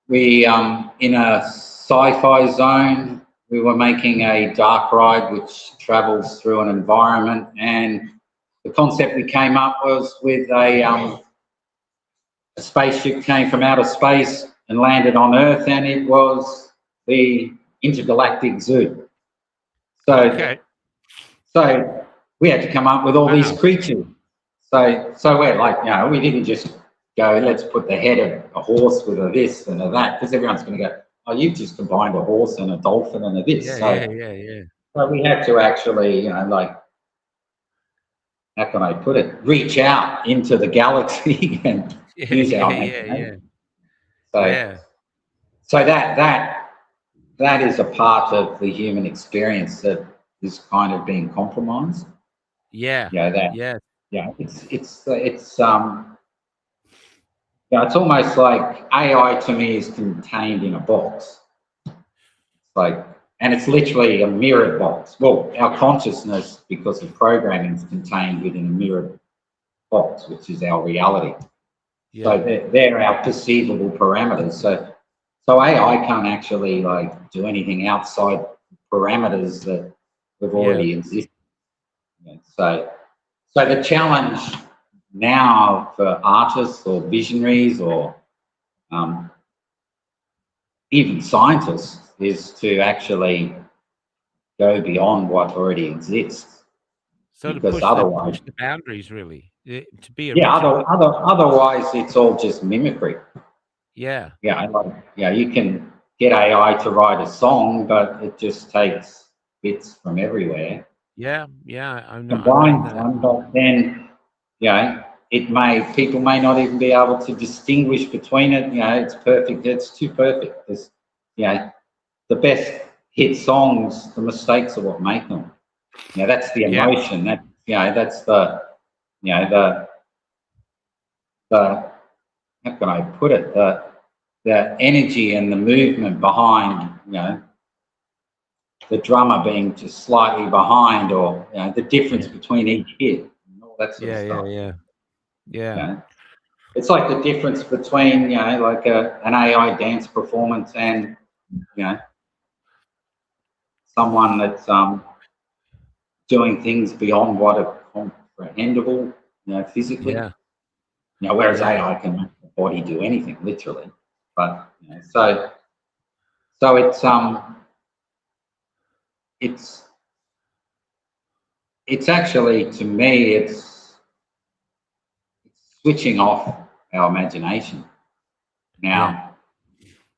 we in a sci-fi zone. We were making a dark ride which travels through an environment, and the concept we came up was with a spaceship came from outer space and landed on Earth, and it was the intergalactic zoo. So we had to come up with all these creatures. So we're like, you know, we didn't just go, let's put the head of a horse with a this and a that, because everyone's going to go, oh, you've just combined a horse and a dolphin and a this. Yeah. So we had to actually, you know, like, how can I put it? Reach out into the galaxy and use our imagination. So that is a part of the human experience that is kind of being compromised. It's almost like AI to me is contained in a box. It's like, and it's literally a mirrored box. Well, our consciousness, because of programming, is contained within a mirrored box, which is our reality. So they're our perceivable parameters. So AI can't actually like do anything outside parameters that have already existed. So the challenge now for artists or visionaries or even scientists is to actually go beyond what already exists. So because to push the boundaries, really, to be original. Otherwise it's all just mimicry. You can get AI to write a song, but it just takes bits from everywhere. I know. Combines them, but then, people may not even be able to distinguish between it. It's perfect. It's too perfect. The best hit songs, the mistakes are what make them. That's the Yeah. emotion. That's the how can I put it? The energy and the movement behind, the drummer being just slightly behind, or the difference between each hit, and all that sort of stuff. Yeah. It's like the difference between like an AI dance performance and someone that's doing things beyond what are comprehensible, physically. Yeah. Whereas AI can make the body do anything, literally. But so it's actually, to me, it's switching off our imagination. Now,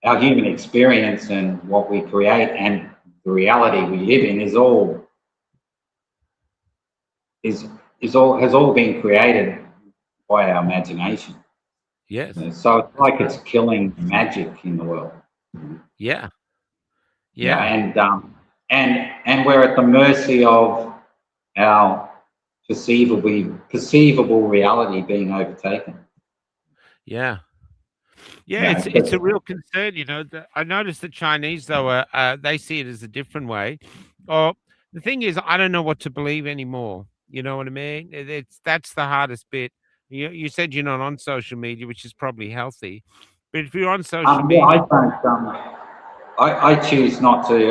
our human experience and what we create and the reality we live in has all been created by our imagination. Yes. So it's like it's killing magic in the world. Yeah. And we're at the mercy of our perceivable reality being overtaken. Yeah, it's a real concern. I noticed the Chinese, though, they see it as a different way. Or the thing is, I don't know what to believe anymore. You know what I mean? That's the hardest bit. You said you're not on social media, which is probably healthy, but if you're on social media, I choose not to.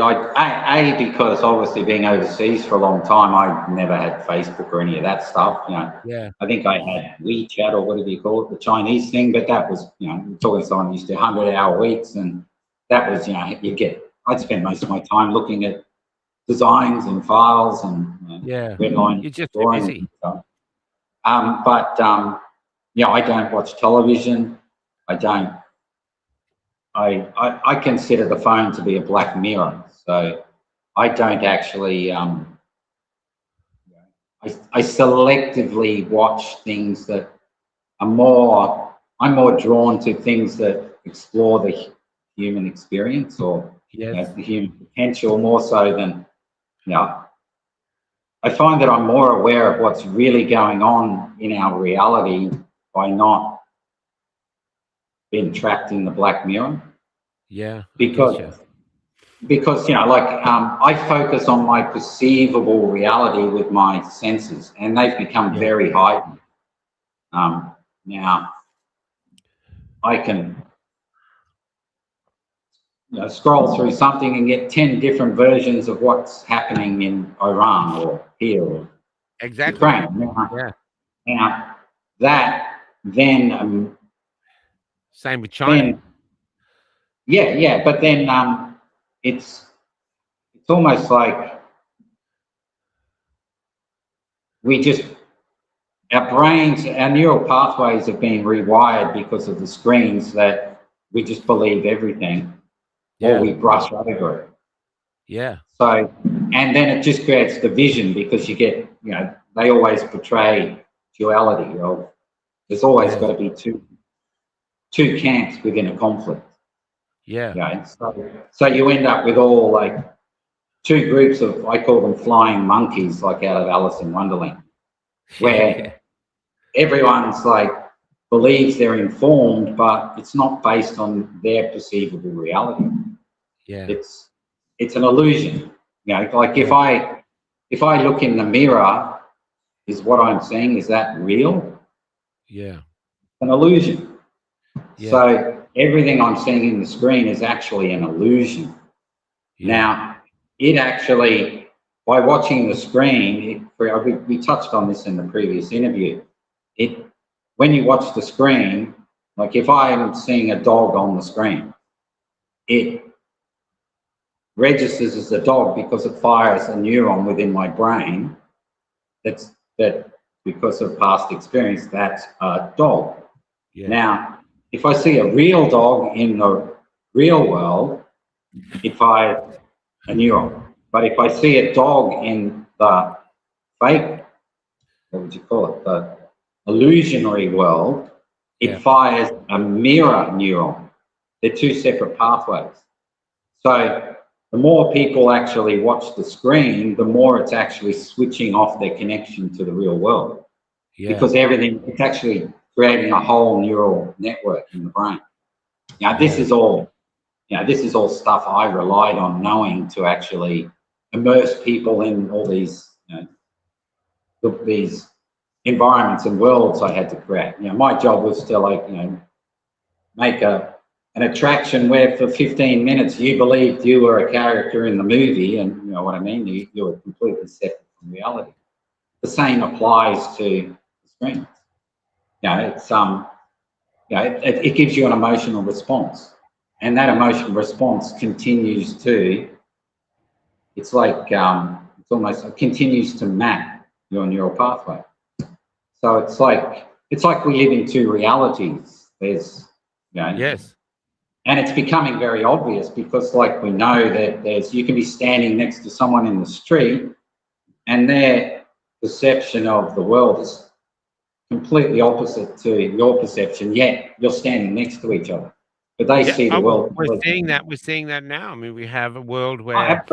Because obviously being overseas for a long time, I never had Facebook or any of that stuff. yeah, I think I had WeChat or whatever you call it, the Chinese thing, but that was, we're talking someone used to 100-hour weeks, and that was, I'd spend most of my time looking at designs and files and redline you're just too drawings busy. and stuff. I don't watch television. I consider the phone to be a black mirror, so I don't actually. I selectively watch things that are more. I'm more drawn to things that explore the human experience or the human potential more so than. I find that I'm more aware of what's really going on in our reality by not being trapped in the black mirror. Yeah, Because I focus on my perceivable reality with my senses, and they've become very heightened. Now I can scroll through something and get 10 different versions of what's happening in Iran or here or Ukraine. Now that then same with China. But then it's almost like our brains, our neural pathways have been rewired because of the screens, that we just believe everything or we brush over it. Yeah. So, and then it just creates division because you get, they always portray duality of there's always got to be two camps within a conflict. So you end up with all like two groups of, I call them flying monkeys, like out of Alice in Wonderland, where everyone's like believes they're informed, but it's not based on their perceivable reality. It's an illusion. Like if I look in the mirror, is what I'm seeing, is that real? It's an illusion. So everything I'm seeing in the screen is actually an illusion. Now, it actually, by watching the screen, we touched on this in the previous interview, when you watch the screen, like if I'm seeing a dog on the screen, it registers as a dog because it fires a neuron within my brain that because of past experience, that's a dog. Now, if I see a real dog in the real world, it fires a neuron. But if I see a dog in the fake, what would you call it, the illusionary world, it fires a mirror neuron. They're two separate pathways. So the more people actually watch the screen, the more it's actually switching off their connection to the real world. Yeah. Because it's actually creating a whole neural network in the brain. This is all stuff I relied on knowing to actually immerse people in all these, these environments and worlds I had to create. My job was to make an attraction where for 15 minutes you believed you were a character in the movie, and you know what I mean, you were completely separate from reality. The same applies to the screen. It gives you an emotional response, and that emotional response continues to, it's almost, it continues to map your neural pathway. So it's like we live in two realities. There's, Yes. and it's becoming very obvious because, we know that you can be standing next to someone in the street and their perception of the world is completely opposite to your perception, yet you're standing next to each other. But they see the world. We're seeing that. We're seeing that now. I mean, we have a world where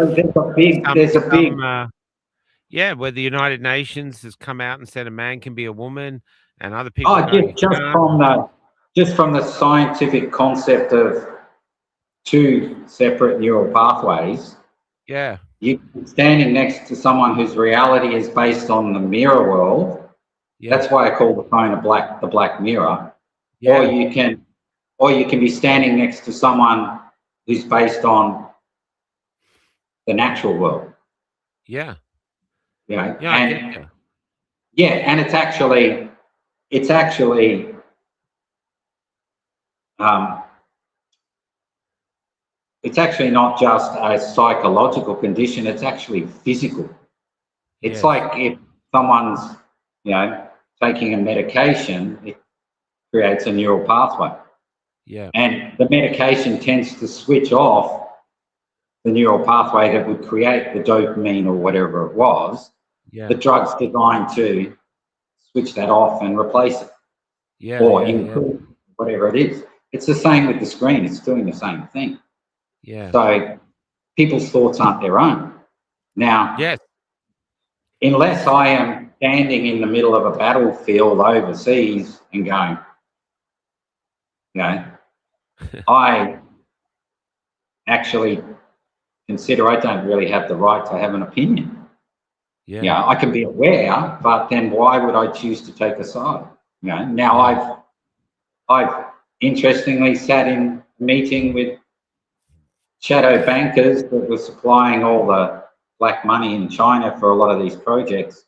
where the United Nations has come out and said a man can be a woman, and other people. Just from the scientific concept of two separate neural pathways. Yeah. You standing next to someone whose reality is based on the mirror world. Yeah. That's why I call the phone the black mirror. Yeah. Or you can be standing next to someone who's based on the natural world. Yeah. Yeah. And it's actually not just a psychological condition, it's actually physical. It's like if someone's, taking a medication, it creates a neural pathway. Yeah. And the medication tends to switch off the neural pathway that would create the dopamine or whatever it was. Yeah. The drug's designed to switch that off and replace it. Or improve whatever it is. It's the same with the screen. It's doing the same thing. Yeah. So people's thoughts aren't their own. Now, unless I am standing in the middle of a battlefield overseas and going, I actually consider I don't really have the right to have an opinion. Yeah. I can be aware, but then why would I choose to take a side? Now I've interestingly sat in a meeting with shadow bankers that were supplying all the black money in China for a lot of these projects.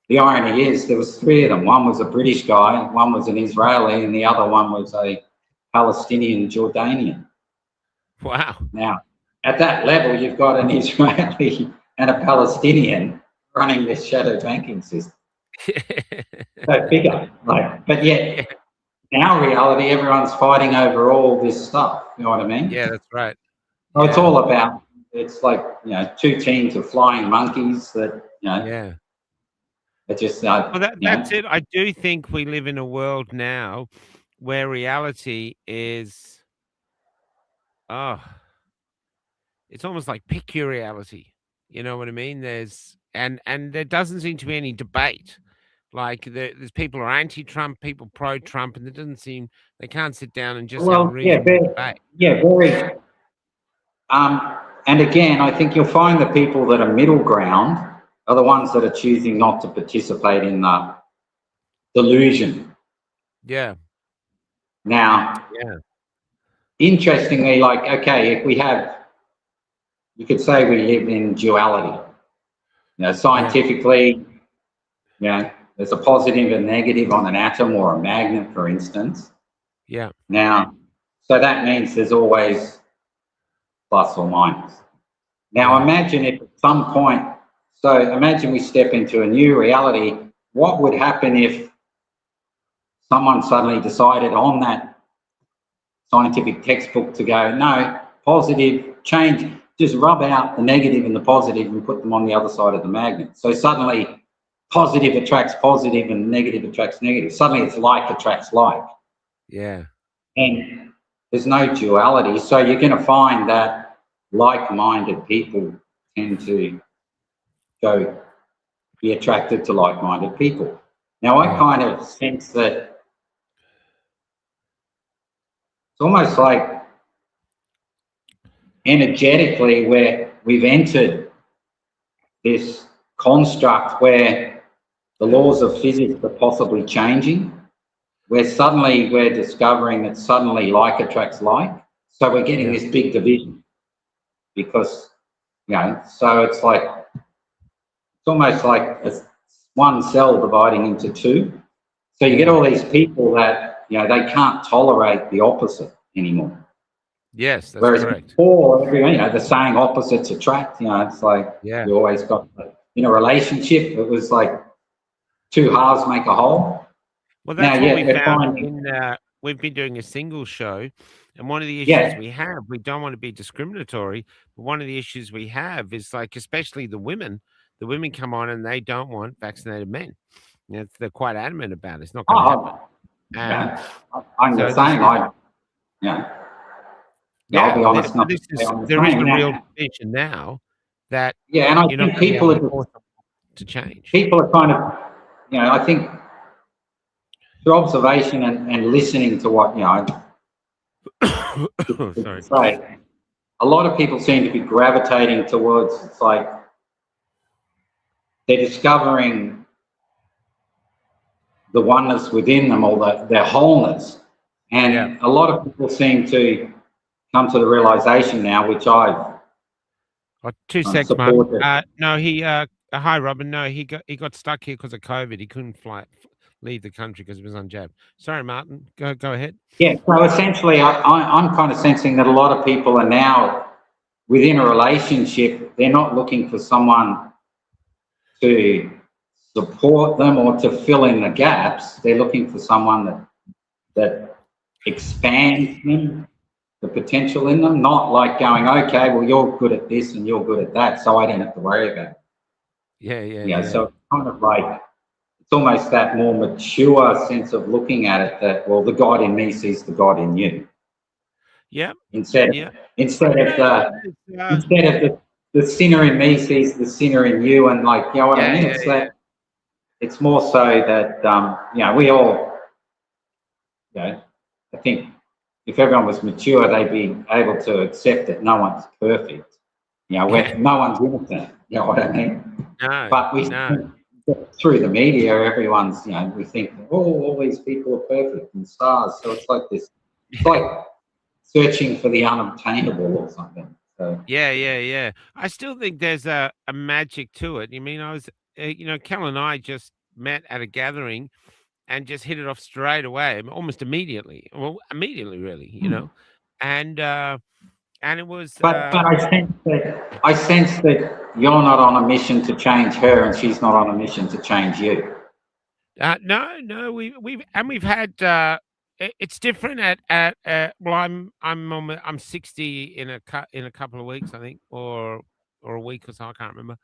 The irony is there was three of them. One was a British guy, one was an Israeli, and the other one was a Palestinian Jordanian. Wow. Now, at that level, you've got an Israeli and a Palestinian running this shadow banking system. So bigger, but yet in our reality, everyone's fighting over all this stuff. You know what I mean? Yeah, that's right. So it's all about, it's like, two teams of flying monkeys that, it just, that's it. I do think we live in a world now where reality is, it's almost like pick your reality. You know what I mean? And there doesn't seem to be any debate. Like there's people who are anti-Trump, people pro-Trump, and it doesn't seem they can't sit down and just have a reasonable debate. Yeah, very. And again, I think you'll find the people that are middle ground are the ones that are choosing not to participate in the delusion. Yeah. Now, interestingly, if you could say we live in duality. Scientifically, there's a positive and negative on an atom or a magnet, for instance. Yeah. Now, so that means there's always plus or minus. Now, imagine if at some point, imagine we step into a new reality. What would happen if someone suddenly decided on that scientific textbook to go, no, positive, change, just rub out the negative and the positive and put them on the other side of the magnet. So suddenly positive attracts positive and negative attracts negative. Suddenly it's like attracts like. Yeah. And there's no duality. So you're going to find that like-minded people tend to be attracted to like-minded people. Now, I kind of sense that it's almost like energetically where we've entered this construct where the laws of physics are possibly changing, where suddenly we're discovering that suddenly like attracts like. So we're getting this big division because, so it's almost like one cell dividing into two. So you get all these people that, they can't tolerate the opposite anymore. Yes, that's Whereas correct. before, everyone, the saying opposites attract, it's like you always got, in a relationship, it was like two halves make a whole. Well, that's what we found we've been doing a single show, and one of the issues we don't want to be discriminatory, but one of the issues we have is like, especially the women come on and they don't want vaccinated men. They're quite adamant about it. It's not going to happen. I'm the same. I'll be honest. There is a real division now that and I think people are to change. People are kind of, I think through observation and listening to what say, a lot of people seem to be gravitating towards. It's like they're discovering the oneness within them, or their wholeness, and a lot of people seem to come to the realization now, which I've 2 seconds, Mark. No, hi, Robin. No, he got stuck here because of COVID. He couldn't leave the country because he was on jab. Sorry, Martin. Go ahead. Yeah. So essentially, I'm kind of sensing that a lot of people are now within a relationship. They're not looking for someone to support them or to fill in the gaps. They're looking for someone that expands them, the potential in them, not like going, okay, well, you're good at this and you're good at that, so I don't have to worry about it. Yeah. So it's kind of like, it's almost that more mature sense of looking at it that, well, the God in me sees the God in you. Yeah. Instead of the sinner in me sees the sinner in you, and like, you know what I mean? It's more so that, we all, I think if everyone was mature, they'd be able to accept that no one's perfect. No one's innocent. You know what I mean? No. But through the media, everyone's, we think, all these people are perfect and stars. So it's like this, it's like searching for the unobtainable or something. So. Yeah. I still think there's a magic to it. I mean, I was, Cal and I just met at a gathering and just hit it off straight away, almost immediately. Well, immediately, really, and it was. But I sense that you're not on a mission to change her, and she's not on a mission to change you. No, we've had. It's different at well, I'm 60 in a couple of weeks, I think, or a week or so, I can't remember,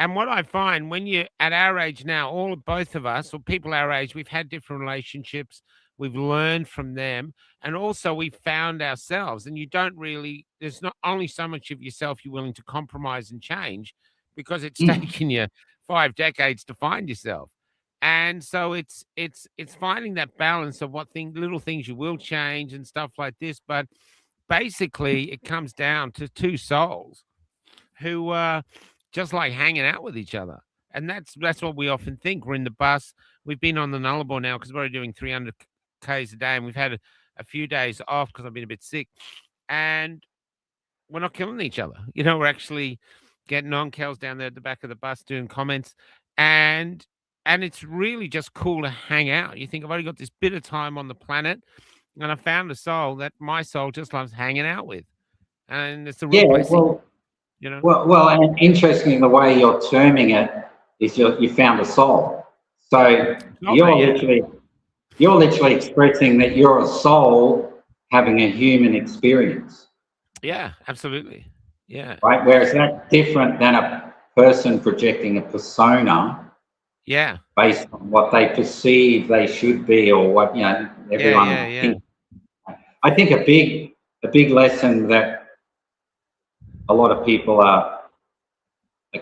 and what I find when you're at our age now, both of us, or people our age, we've had different relationships. We've learned from them, and also we've found ourselves. And there's not only so much of yourself you're willing to compromise and change, because it's taken you 5 decades to find yourself. And so it's finding that balance of little things you will change and stuff like this. But basically, it comes down to two souls who just like hanging out with each other. And that's what we often think. We're in the bus. We've been on the Nullarbor now because we're only doing 300 Ks a day, and we've had a few days off because I've been a bit sick. And we're not killing each other. We're actually getting on. Cal's down there at the back of the bus doing comments. And it's really just cool to hang out. You think, I've only got this bit of time on the planet, and I found a soul that my soul just loves hanging out with. And it's a real blessing. Well, and interestingly, the way you're terming it is you found a soul. So you're literally expressing that you're a soul having a human experience. Yeah, absolutely. Yeah. Right. Whereas that's different than a person projecting a persona. Yeah. Based on what they perceive they should be, or what everyone thinks. I think a big a big lesson that a lot of people are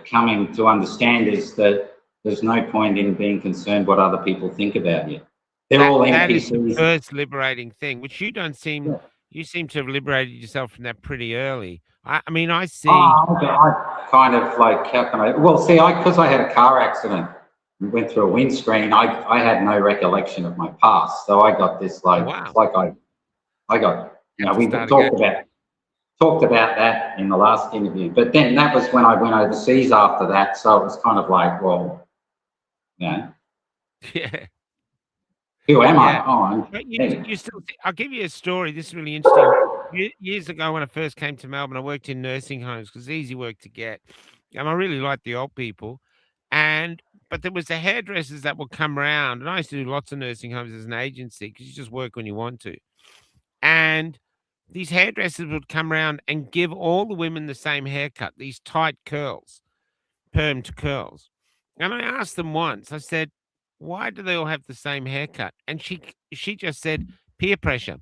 coming to understand is that there's no point in being concerned what other people think about you. They're all That is the NPCs. first liberating thing, which you don't seem. Yeah. You seem to have liberated yourself from that pretty early. I mean, I see. I kind of like, how can I? Well, see, because I had a car accident and went through a windscreen, I had no recollection of my past. So I got this like, Wow. it's like I got, we start talked about that in the last interview. But then that was when I went overseas after that. So it was kind of like, well, Yeah. who am Yeah. I? Oh, I'm But me. you still. I'll give you a story. This is really interesting. Years ago, when I first came to Melbourne, I worked in nursing homes because it's easy work to get, and I really liked the old people. But there was the hairdressers that would come around, and I used to do lots of nursing homes as an agency because you just work when you want to. And these hairdressers would come around and give all the women the same haircut, these tight curls, permed curls. And I asked them once, I said, why do they all have the same haircut? And she just said, peer pressure.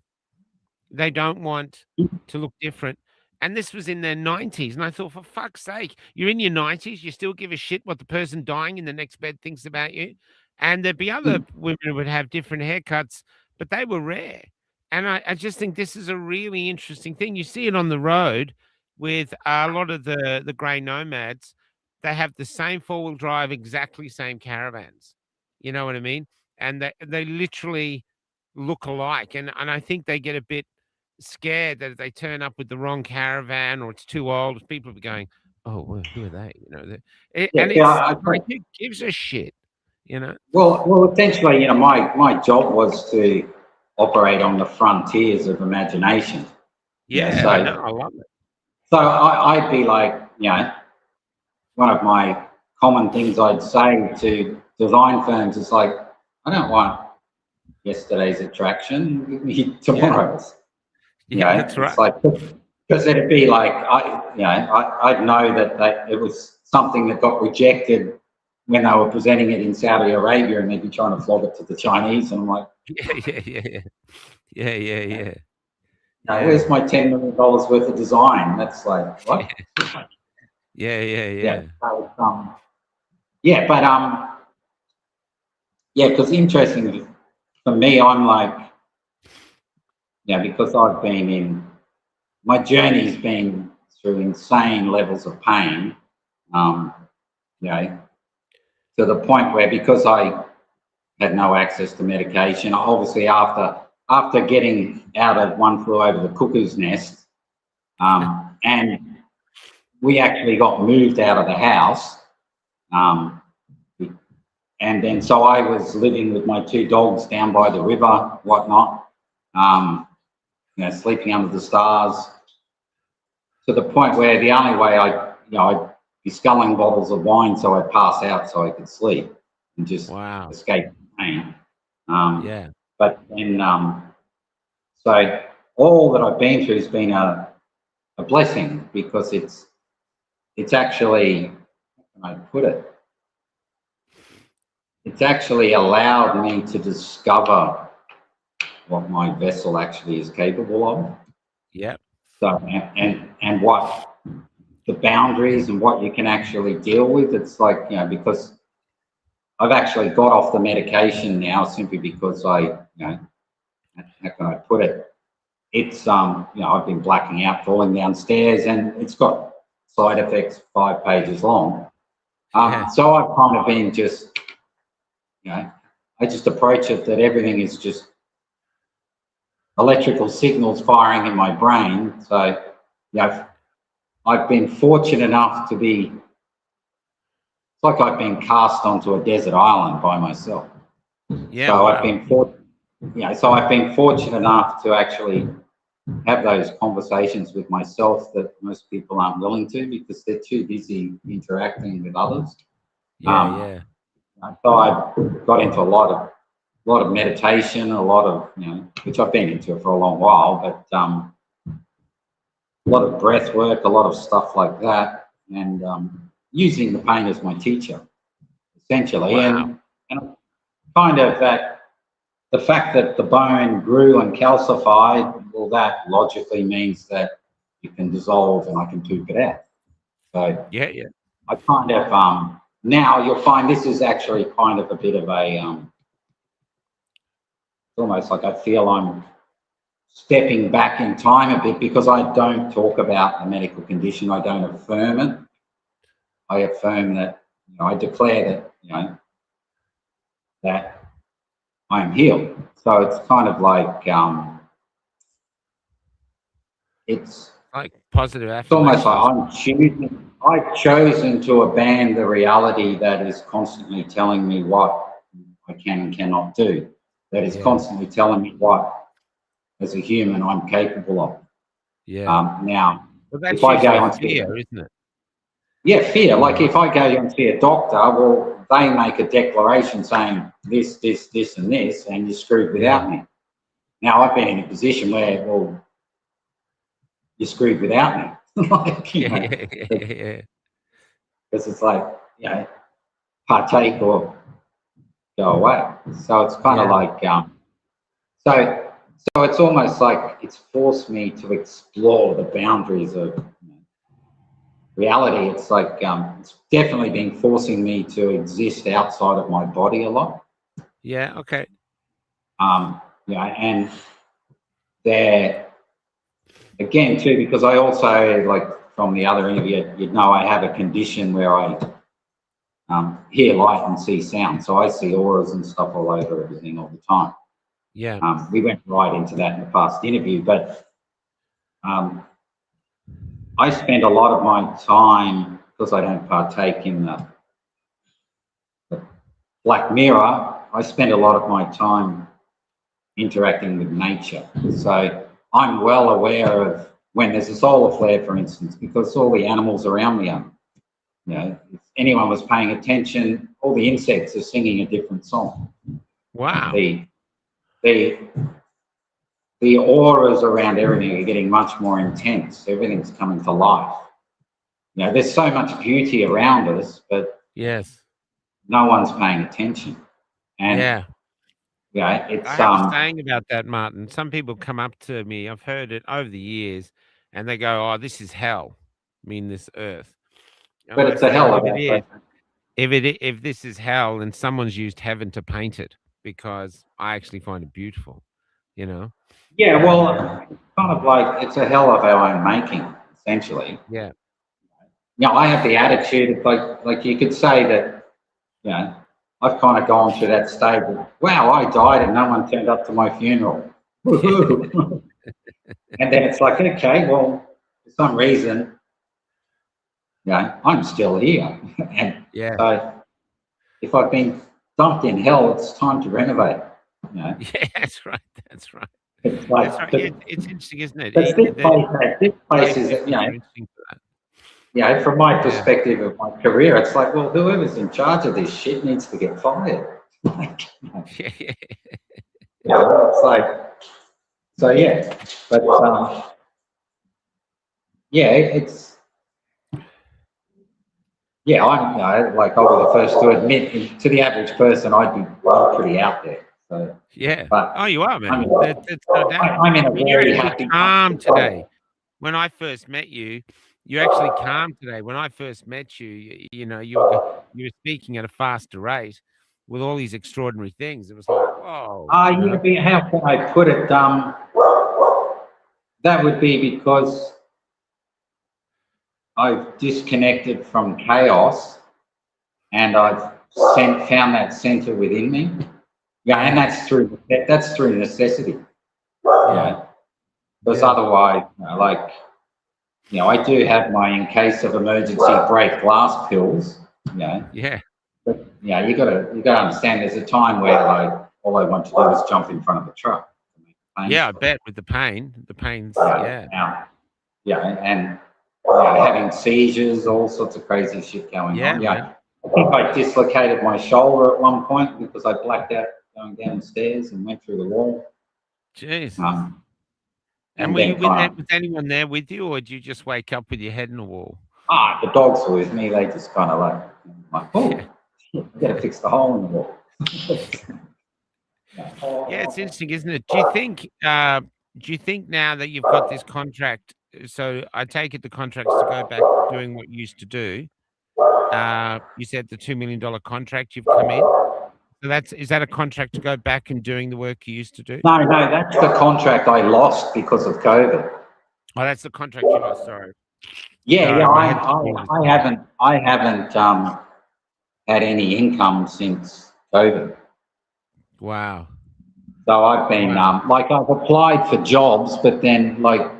They don't want to look different. And this was in their 90s. And I thought, for fuck's sake, you're in your 90s, you still give a shit what the person dying in the next bed thinks about you. And there'd be other women who would have different haircuts, but they were rare. And I just think this is a really interesting thing. You see it on the road with a lot of the grey nomads. They have the same four-wheel drive, exactly same caravans. You know what I mean? And they literally look alike. And I think they get a bit scared that if they turn up with the wrong caravan or it's too old, people will be going, oh, well, who are they? You know, and it's like, who gives a shit? You know? Well, essentially, my job was to operate on the frontiers of imagination. Yeah, so, I know, I love it. So I'd be like, one of my common things I'd say to design firms is like, I don't want yesterday's attraction, give me tomorrow's. Yeah, that's right. It's like, because it'd be like, I'd know that it was something that got rejected when they were presenting it in Saudi Arabia, and they'd be trying to flog it to the Chinese, and I'm like, yeah. Where's my $10 million worth of design? That's like, what? Yeah. So, because interesting for me, I'm like, because I've been my journey's been through insane levels of pain, to the point where, because I had no access to medication, obviously after getting out of One Flew Over the Cuckoo's Nest, and we actually got moved out of the house, and then so I was living with my two dogs down by the river, whatnot, sleeping under the stars, to the point where the only way I'd be sculling bottles of wine so I'd pass out so I could sleep and just escape pain. But then, so all that I've been through has been a blessing, because it's actually, how can I put it? It's actually allowed me to discover what my vessel actually is capable of. Yeah. So, and what the boundaries and what you can actually deal with. It's like, because I've actually got off the medication now simply because how can I put it? It's, I've been blacking out, falling downstairs, and it's got side effects 5 pages long. So I've kind of been just, I just approach it that everything is just electrical signals firing in my brain. So, I've been fortunate enough to be, it's like I've been cast onto a desert island by myself. So I've been fortunate enough to actually have those conversations with myself that most people aren't willing to, because they're too busy interacting with others. So I've got into a lot of meditation, a lot of, which I've been into for a long while, but a lot of breath work, a lot of stuff like that, and using the pain as my teacher, essentially. And kind of that, the fact that the bone grew and calcified, well, that logically means that it can dissolve and I can poop it out. So Yeah. I kind of, now you'll find this is actually kind of a bit of a, it's almost like I feel I'm stepping back in time a bit because I don't talk about the medical condition. I don't affirm it. I affirm that, I declare that, that I'm healed. So it's kind of like, it's Like positive almost affirmations. like I've chosen to abandon the reality that is constantly telling me what I can and cannot do. That is constantly telling me what, as a human, I'm capable of. Yeah. Now, Well, that's if I go usually and fear, isn't it? yeah, fear. Like if I go and see a doctor, well, they make a declaration saying this, this, this, and this, and you're screwed without me. Now, I've been in a position where, well, you're screwed without me. Like, Yeah. because it's like, partake or go away. So it's kind of like, so it's almost like it's forced me to explore the boundaries of reality. It's like, it's definitely been forcing me to exist outside of my body a lot. Yeah. Okay. And there, again, too, because I also, like from the other interview, I have a condition where I hear light and see sound. So I see auras and stuff all over everything all the time. Yeah. We went right into that in the past interview, but I spend a lot of my time, because I don't partake in the Black Mirror, I spend a lot of my time interacting with nature. So I'm well aware of when there's a solar flare, for instance, because all the animals around me are, if anyone was paying attention, all the insects are singing a different song. Wow. The auras around everything are getting much more intense. Everything's coming to life. There's so much beauty around us, but Yes. no one's paying attention. And it's I have a saying about that, Martin. Some people come up to me, I've heard it over the years, and they go, "Oh, this is hell." I mean, this earth. And but I it's a say, hell well, of a if this is hell, then someone's used heaven to paint it, because I actually find it beautiful. Yeah, well, it's kind of like it's a hell of our own making, essentially. Yeah. I have the attitude of like you could say that, I've kind of gone through that stage of, wow, I died and no one turned up to my funeral. Woohoo. And then it's like, okay, well, for some reason, I'm still here. And so if I've been dumped in hell, it's time to renovate. Yeah, that's right. That's right. It's like, That's right. It's interesting, isn't it? this place is, interesting for that. from my perspective of my career, it's like, well, whoever's in charge of this shit needs to get fired. It's like, so but it's, I'm, like, I'll be the first to admit, to the average person, I'd be pretty out there. So but you are, man. That's no doubt. I'm in a very happy, calm today. When I first met you, you're actually calm today. When I first met you, you were speaking at a faster rate with all these extraordinary things. It was like, whoa. How can I put it? That would be because I've disconnected from chaos and I've found that center within me. And that's through necessity. Because otherwise, I do have my, in case of emergency, break glass pills. But you gotta understand. There's a time where all I want to do is jump in front of the truck. I bet with the pain's and having seizures, all sorts of crazy shit going on. I think I dislocated my shoulder at one point because I blacked out going downstairs and went through the wall. Jeez. And were you with anyone there with you, or did you just wake up with your head in the wall? The dogs were with me. They just kind of like, oh, I got to fix the hole in the wall. It's interesting, isn't it? Do you think do you think now that you've got this contract, so I take it the contract's to go back doing what you used to do. You said the $2 million contract you've come in. So is that a contract to go back and doing the work you used to do? No, that's the contract I lost because of COVID. Oh, that's the contract you lost. Sorry. Yeah, Sorry, yeah. my head's I haven't had any income since COVID. Wow. So I've been Wow. like I've applied for jobs, but then like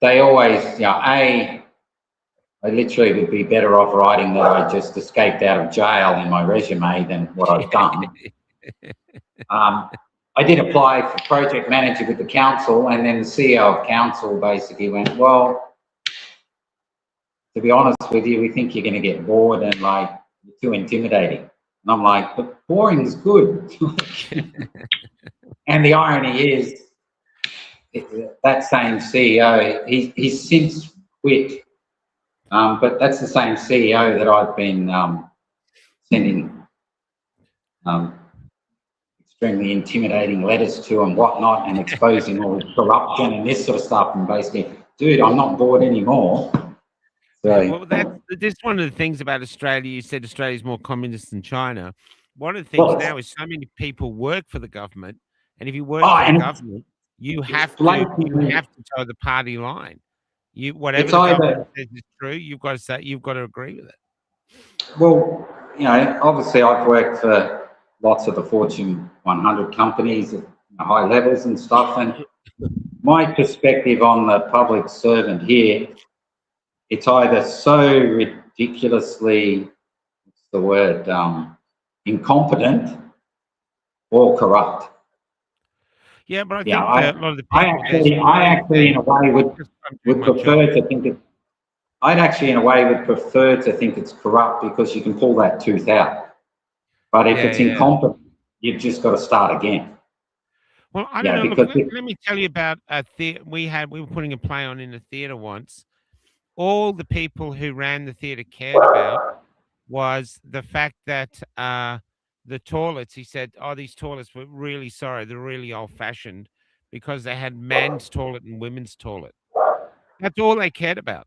they always, you know, I literally would be better off writing that I just escaped out of jail in my resume than what I've done. I did apply for project manager with the council, and then the CEO of council basically went, well, to be honest with you, we think you're going to get bored and like you're too intimidating. And I'm like, but boring's good. And the irony is that same CEO, he's since quit. But that's the same CEO that I've been sending extremely intimidating letters to and whatnot, and exposing all the corruption and this sort of stuff. And basically, dude, I'm not bored anymore. So, well, that's one of the things about Australia. You said Australia's more communist than China. One of the things now is so many people work for the government, and if you work for the government, you have to toe the party line. Whatever the government says is true, you've got to agree with it. Well, you know, obviously I've worked for lots of the Fortune 100 companies at high levels and stuff, and my perspective on the public servant here, it's either so ridiculously, what's the word, incompetent or corrupt. Yeah, but I think a lot of the people I actually in a way would prefer to think it. I'd actually in a way would prefer to think it's corrupt because you can pull that tooth out. But if it's incompetent, you've just got to start again. Well, I don't know. Look, let me tell you about a theatre we were putting a play on in a theatre once. All the people who ran the theatre cared about was the fact that the toilets, he said, oh, these toilets were really sorry, they're really old-fashioned because they had men's toilet and women's toilet. That's all they cared about.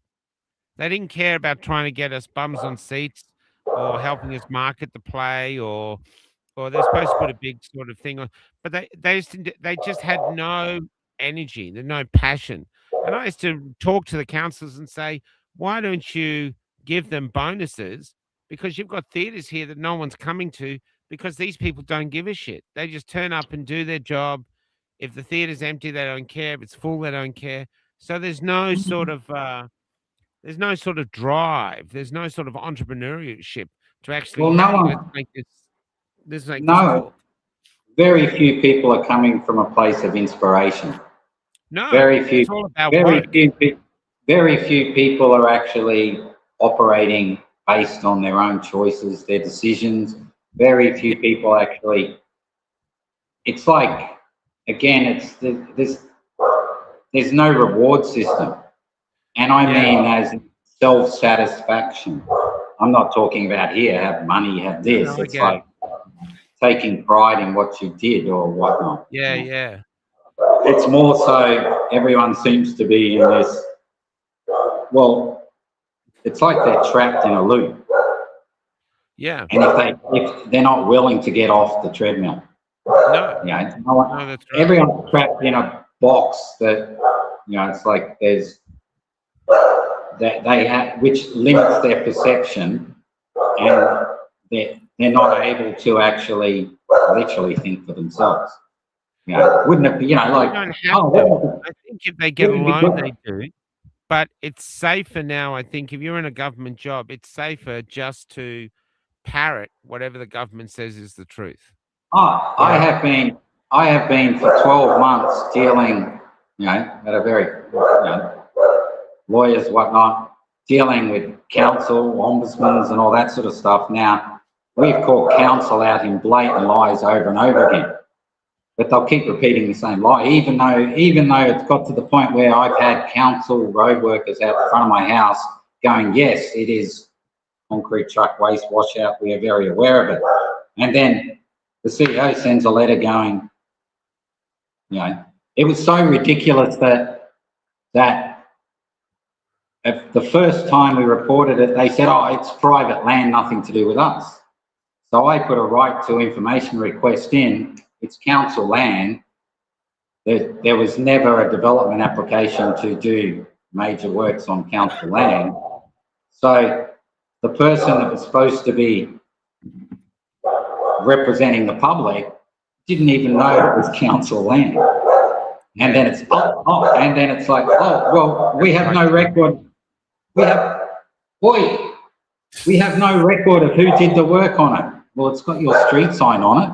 They didn't care about trying to get us bums on seats or helping us market the play or they're supposed to put a big sort of thing on, but they just had no energy, there's no passion. And I used to talk to the councillors and say, why don't you give them bonuses? Because you've got theatres here that no one's coming to because these people don't give a shit. They just turn up and do their job. If the theatre's empty, they don't care. If it's full, they don't care. So there's no sort of drive. There's no sort of entrepreneurship to actually. Let's make this cool. Very few people are coming from a place of inspiration. No, very few. It's all about work. Very few people are actually operating based on their own choices, their decisions. Very few people actually. It's like, again, there's no reward system, and I mean as self-satisfaction. I'm not talking about here, have money, have this. It's like taking pride in what you did or whatnot. Yeah. It's more so everyone seems to be in this. Well, it's like they're trapped in a loop. Yeah. And if they're not willing to get off the treadmill, no, that's right. Everyone's trapped in a box that, it's like there's that they have, which limits their perception, and they're not able to actually literally think for themselves. Wouldn't it be, like, I think if they get a loan, they do. But it's safer now, I think, if you're in a government job, it's safer just to parrot whatever the government says is the truth. I have been for 12 months dealing, at a very, lawyers, whatnot, dealing with council, ombudsmen and all that sort of stuff. Now, we've caught council out in blatant lies over and over again. But they'll keep repeating the same lie, even though it's got to the point where I've had council road workers out the front of my house going, yes, it is concrete truck waste washout, we are very aware of it. And then the CEO sends a letter going, You know, it was so ridiculous that if the first time we reported it, they said, "Oh, it's private land, nothing to do with us." So I put a right to information request in. It's council land. There was never a development application to do major works on council land. So the person that was supposed to be representing the public didn't even know it was council land. And then it's and then it's like, oh well, we have no record. We have no record of who did the work on it. Well, it's got your street sign on it.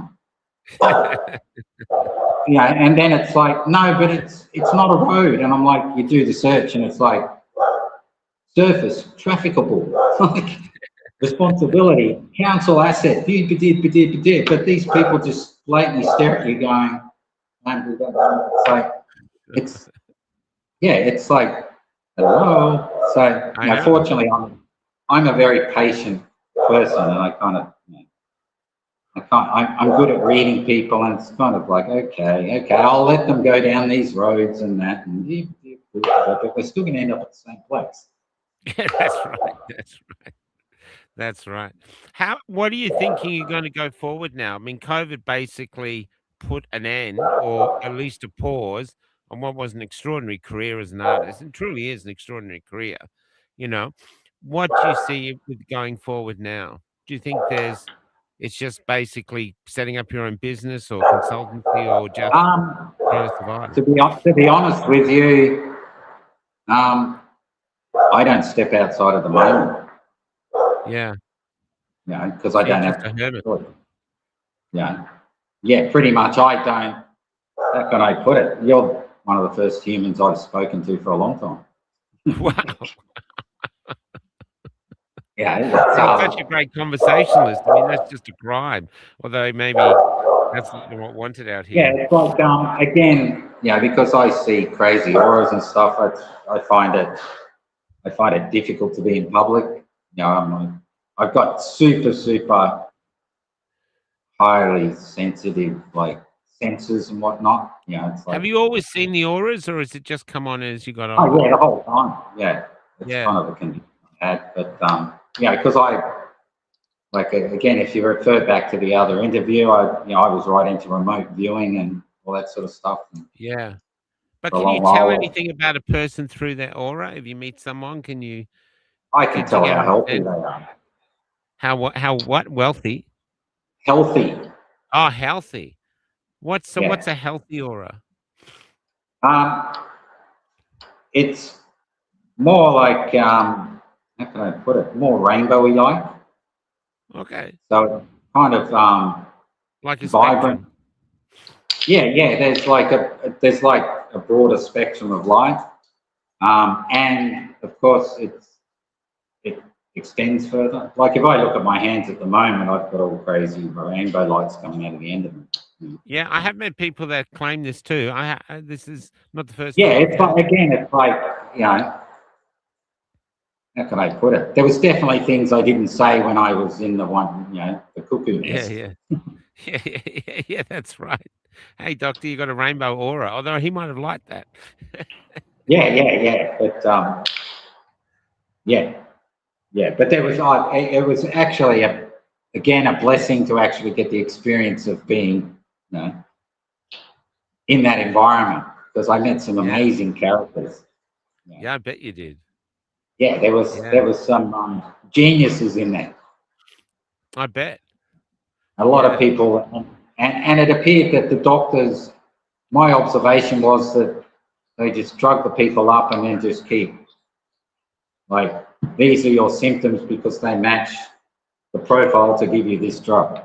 Yeah, and then it's like, no, but it's not a road. And I'm like, you do the search and it's like surface, trafficable, like responsibility, council asset, but these people just blatantly stare at you going, it's like, it's like, hello. So fortunately, I'm a very patient person, and I kind of, I'm good at reading people, and it's kind of like, okay, I'll let them go down these roads and that, but we're still going to end up at the same place. Yeah, that's right. What are you thinking you're going to go forward now? I mean, COVID basically put an end, or at least a pause, on what was an extraordinary career as an artist, and truly is an extraordinary career. You know, what do you see with going forward now? Do you think it's just basically setting up your own business or consultancy, or just trying to survive? To be honest with you, I don't step outside of the moment. Yeah. Because I don't have a hermit. Yeah, pretty much. I don't. How can I put it? You're one of the first humans I've spoken to for a long time. Wow. Yeah, You're such a great conversationalist. I mean, that's just a bribe. Although maybe that's not what wanted out here. Yeah, it's like again, because I see crazy auras and stuff. I find it difficult to be in public. I've got super highly sensitive senses and whatnot. It's like, have you always seen the auras, or has it just come on as you got older? older? Oh yeah, the whole time. Yeah, it's kind of a condition I had, but because again, if you refer back to the other interview, I was right into remote viewing and all that sort of stuff. Yeah, but can you tell anything about a person through their aura? If you meet someone, I can tell how healthy they are. How what? Wealthy? Healthy. Oh, healthy. What's a healthy aura? It's more like how can I put it? More rainbowy like. Okay. So kind of like a vibrant. Spectrum. Yeah. There's like a broader spectrum of light, and of course it extends further. Like if I look at my hands at the moment, I've got all crazy rainbow lights coming out of the end of them. Yeah, I have met people that claim this too. This is not the first. Yeah, it's like, again, it's like, how can I put it? There was definitely things I didn't say when I was in the cuckoo nest. Yeah, that's right. Hey, doctor, you got a rainbow aura. Although he might have liked that. Yeah. But but there was it was actually a blessing to actually get the experience of being in that environment, because I met some amazing characters. Yeah, I bet you did. Yeah, there was some geniuses in there. I bet. A lot of people, and it appeared that the doctors, my observation was that they just drug the people up and then just keep, like, these are your symptoms because they match the profile to give you this drug.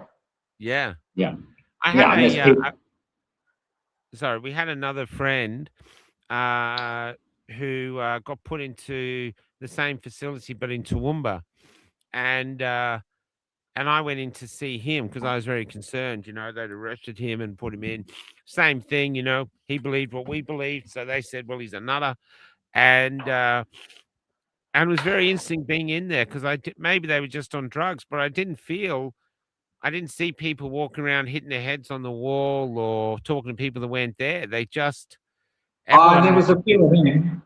Yeah. I had sorry, we had another friend who got put into the same facility but in Toowoomba, and I went in to see him because I was very concerned. They'd arrested him and put him in. Same thing, he believed what we believed, so they said, well, he's a nutter, and it was very interesting being in there because maybe they were just on drugs, but I didn't feel I didn't see people walking around hitting their heads on the wall or talking to people that weren't there. They just There everyone. was a few of them.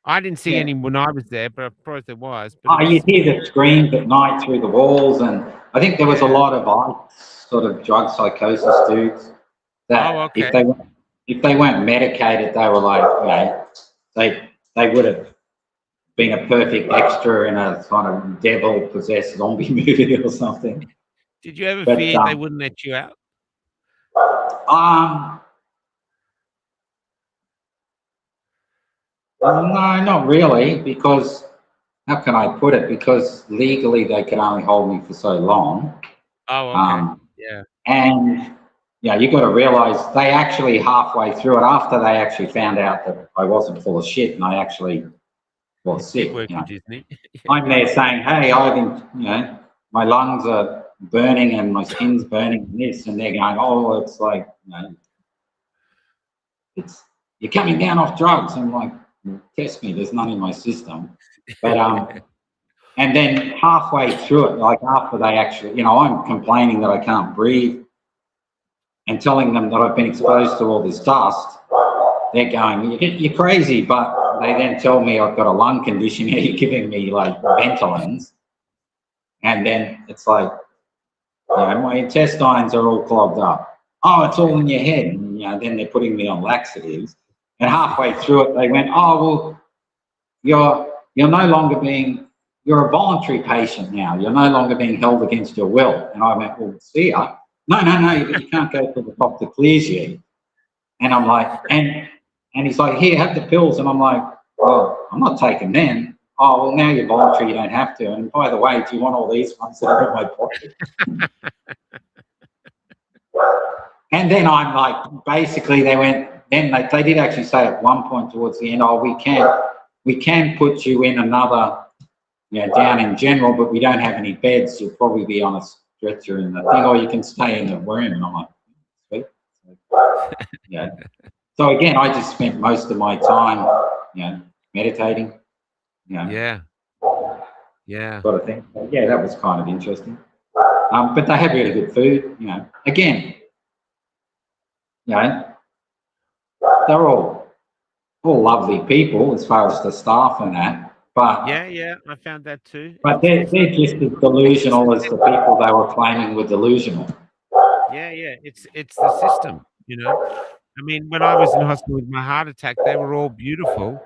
I didn't see Yeah. any when I was there, but I suppose there was. But it You was hear the screams at night through the walls, and I think there was a lot of sort of drug psychosis dudes that oh, okay. if they weren't medicated, they were like, they would have been a perfect extra in a kind of devil possessed zombie movie or something. Did you ever But fear they wouldn't let you out? No, not really, because how can I put it? Because legally they can only hold me for so long. Oh, okay. Yeah. And you got to realize they actually halfway through it, after they actually found out that I wasn't full of shit and I actually was Did sick. work for Disney. I'm there saying, hey, I've been, my lungs are burning and my skin's burning and this, and they're going, oh, it's like, you're coming down off drugs. I'm like, test me, there's none in my system. But and then halfway through it, like after they actually, I'm complaining that I can't breathe and telling them that I've been exposed to all this dust. They're going, you're crazy, but they then tell me I've got a lung condition. You're giving me like Ventolins, and then it's like, my intestines are all clogged up. Oh, it's all in your head. And, then they're putting me on laxatives. And halfway through it, they went, oh, well, you're no longer you're a voluntary patient now. You're no longer being held against your will. And I went, well, see ya. No, you can't go to the doctor clears you. And I'm like, and he's like, here, have the pills. And I'm like, well, I'm not taking them. Oh, well, now you're voluntary, you don't have to. And by the way, do you want all these ones that are in my pocket? And then I'm like, basically they went, then they did actually say at one point towards the end, oh, we can put you in another, down in general, but we don't have any beds. You'll probably be on a stretcher in the thing, or you can stay in the room. And I'm like, sweet. So again, I just spent most of my time, meditating. Yeah. Sort of thing. Yeah, that was kind of interesting. But they had really good food. Again, they're all lovely people as far as the staff and that. But yeah, I found that too. But they're just as delusional as the people they were claiming were delusional. Yeah, it's the system. I mean, when I was in hospital with my heart attack, they were all beautiful,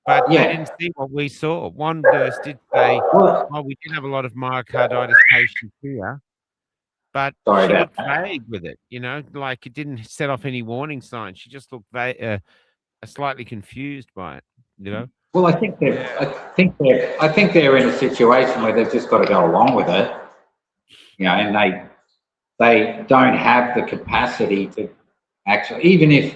but they didn't see what we saw. One nurse did say, "Oh, we did have a lot of myocarditis patients here," but she looked vague with it. Like it didn't set off any warning signs. She just looked slightly confused by it. Well, I think they're in a situation where they've just got to go along with it. And they don't have the capacity to actually, even if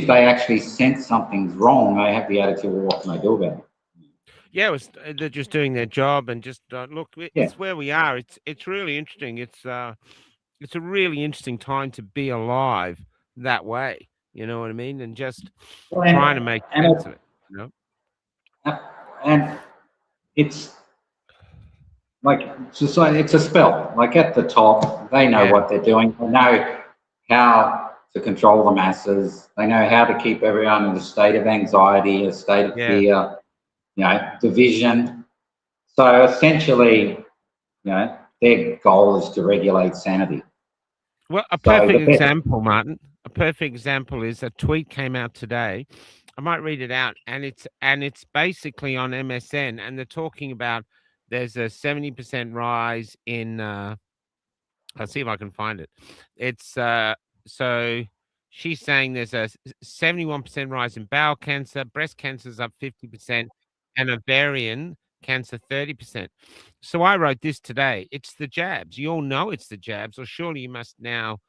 they actually sense something's wrong, they have the attitude, well, what can I do about it? Yeah, they're just doing their job and just look. It's where we are. It's really interesting. It's a really interesting time to be alive that way. You know what I mean? And just trying to make sense of it. And it's like society. It's a spell. Like at the top, they know what they're doing. They know how to control the masses. They know how to keep everyone in a state of anxiety, a state of fear, division. So essentially, their goal is to regulate sanity. Well, a perfect example, Martin. A perfect example is a tweet came out today. I might read it out, and it's basically on MSN, and they're talking about there's a 70% rise in. I'll see if I can find it. It's so she's saying there's a 71% rise in bowel cancer, breast cancer's up 50%, and ovarian cancer 30%. So I wrote this today. It's the jabs. You all know it's the jabs, or surely you must now.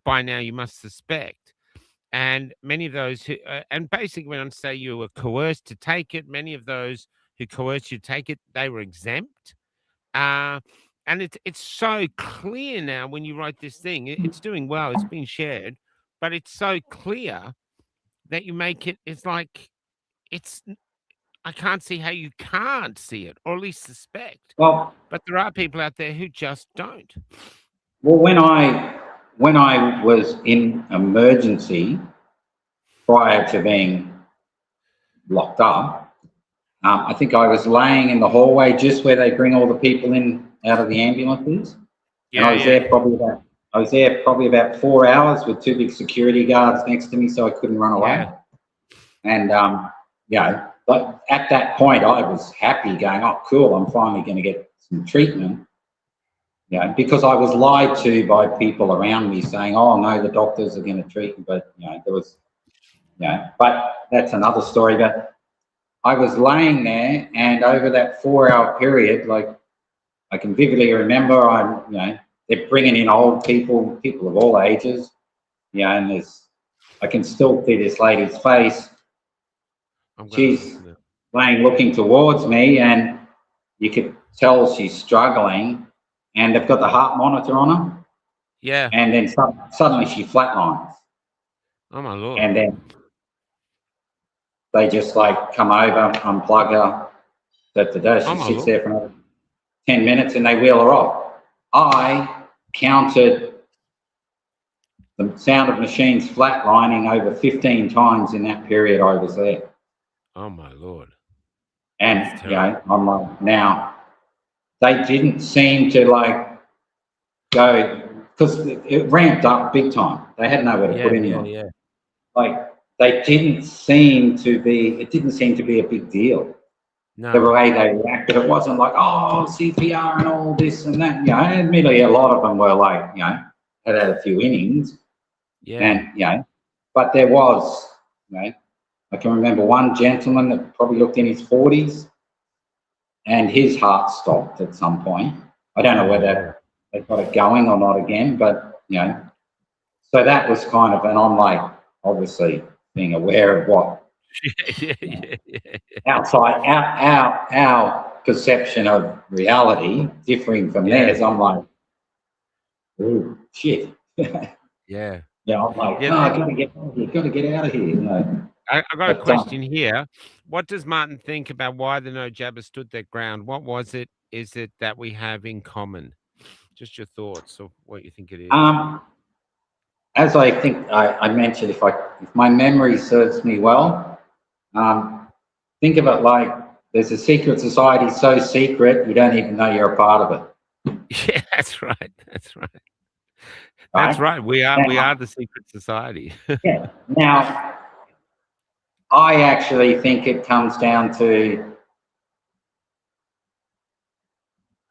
By now you must suspect. And many of those who, and basically when I say you were coerced to take it, many of those who coerced you to take it, they were exempt. And it's so clear now when you write this thing, it's doing well, it's been shared, but it's so clear that you make it, it's like, I can't see how you can't see it, or at least suspect. Well, but there are people out there who just don't. Well, when I was in emergency prior to being locked up, I think I was laying in the hallway just where they bring all the people in out of the ambulances, and I was there probably about 4 hours with two big security guards next to me, so I couldn't run away. Yeah. And but at that point, I was happy, going, "Oh, cool! I'm finally going to get some treatment." Because I was lied to by people around me saying, "Oh no, the doctors are going to treat you," but there was, but that's another story. But I was laying there, and over that 4 hour period, like I can vividly remember, they're bringing in old people of all ages, and I can still see this lady's face. She's looking towards me, and you could tell she's struggling, and they've got the heart monitor on her. Yeah. And then suddenly she flatlines. Oh my Lord. And then they just come over, unplug her. She sits there for another 10 minutes and they wheel her off. I counted the sound of machines flatlining over 15 times in that period I was there. Oh my Lord. And, I'm like, now, they didn't seem to go, because it ramped up big time. They had nowhere to put anyone. Yeah. It didn't seem to be a big deal. No. The way they reacted, it wasn't like, oh, CPR and all this and that. Admittedly, a lot of them were had a few innings. Yeah. And, but there was, I can remember one gentleman that probably looked in his 40s, and his heart stopped at some point. I don't know whether they got it going or not again, but, so that was kind of, and I'm obviously being aware of what outside our perception of reality differing from theirs. I'm like, oh shit. Yeah. I'm like, I gotta get out of here. Gotta get out of here. I got a question here. What does Martin think about why the no jabbers stood their ground? What was it? Is it that we have in common? Just your thoughts of what you think it is. As I think I mentioned, if my memory serves me well, think of it like there's a secret society so secret you don't even know you're a part of it. Yeah, that's right. That's right. We are the secret society. Yeah. Now, I actually think it comes down to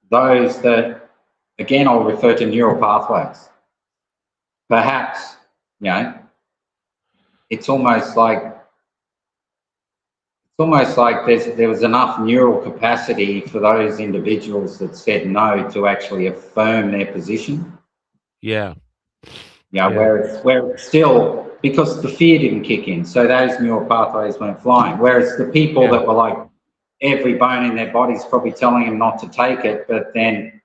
those that, again, I'll refer to neural pathways. Perhaps, it's almost like there was enough neural capacity for those individuals that said no to actually affirm their position. Yeah. Where it's still, because the fear didn't kick in, so those neural pathways weren't flying. Whereas the people that were every bone in their body's probably telling them not to take it, but then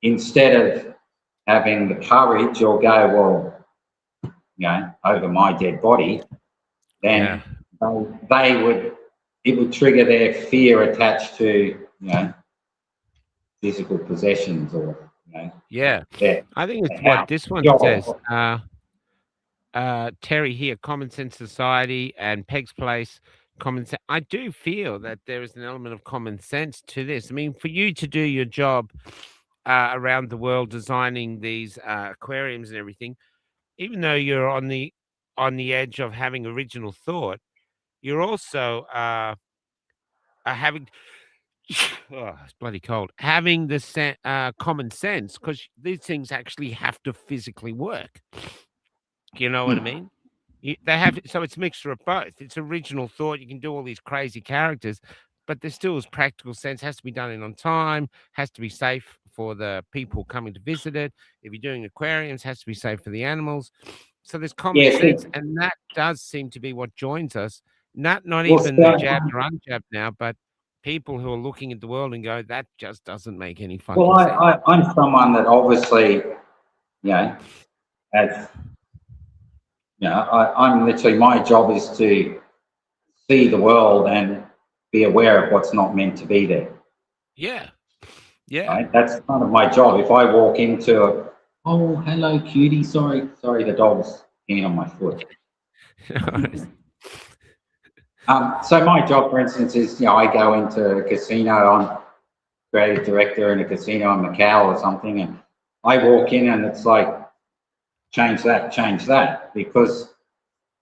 instead of having the courage or go, well, over my dead body, then it would trigger their fear attached to, physical possessions or, I think it's what this one says. Terry here, common sense society, and Peg's Place, common sense. I do feel that there is an element of common sense to this. I mean, for you to do your job around the world designing these aquariums and everything, even though you're on the edge of having original thought, you're also having it's bloody cold. Having the common sense, because these things actually have to physically work. You know what I mean? They have, so it's a mixture of both. It's original thought. You can do all these crazy characters, but there still is practical sense. Has to be done in on time. Has to be safe for the people coming to visit it. If you're doing aquariums, has to be safe for the animals. So there's common sense, and that does seem to be what joins us. Not even the jabbed or unjabbed now, but people who are looking at the world and go, that just doesn't make any fucking sense. I'm someone that obviously, has, I'm literally, my job is to see the world and be aware of what's not meant to be there. Yeah. Right? That's kind of my job. If I walk into Oh, hello, cutie. Sorry, the dog's peeing on my foot. So my job, for instance, is, I go into a casino. I'm creative director in a casino in Macau or something, and I walk in and it's like, change that. Because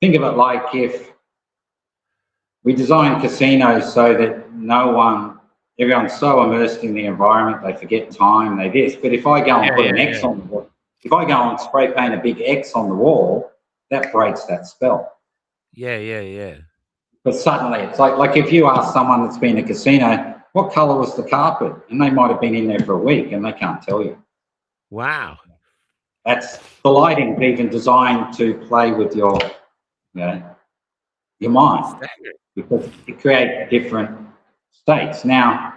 think of it like if we design casinos so that everyone's so immersed in the environment, they forget time, they this. But if I go and put an X on the wall, if I go and spray paint a big X on the wall, that breaks that spell. Yeah. But suddenly it's like if you ask someone that's been in a casino, what colour was the carpet? And they might have been in there for a week and they can't tell you. Wow. That's the lighting's even designed to play with your mind, because it creates different states. Now,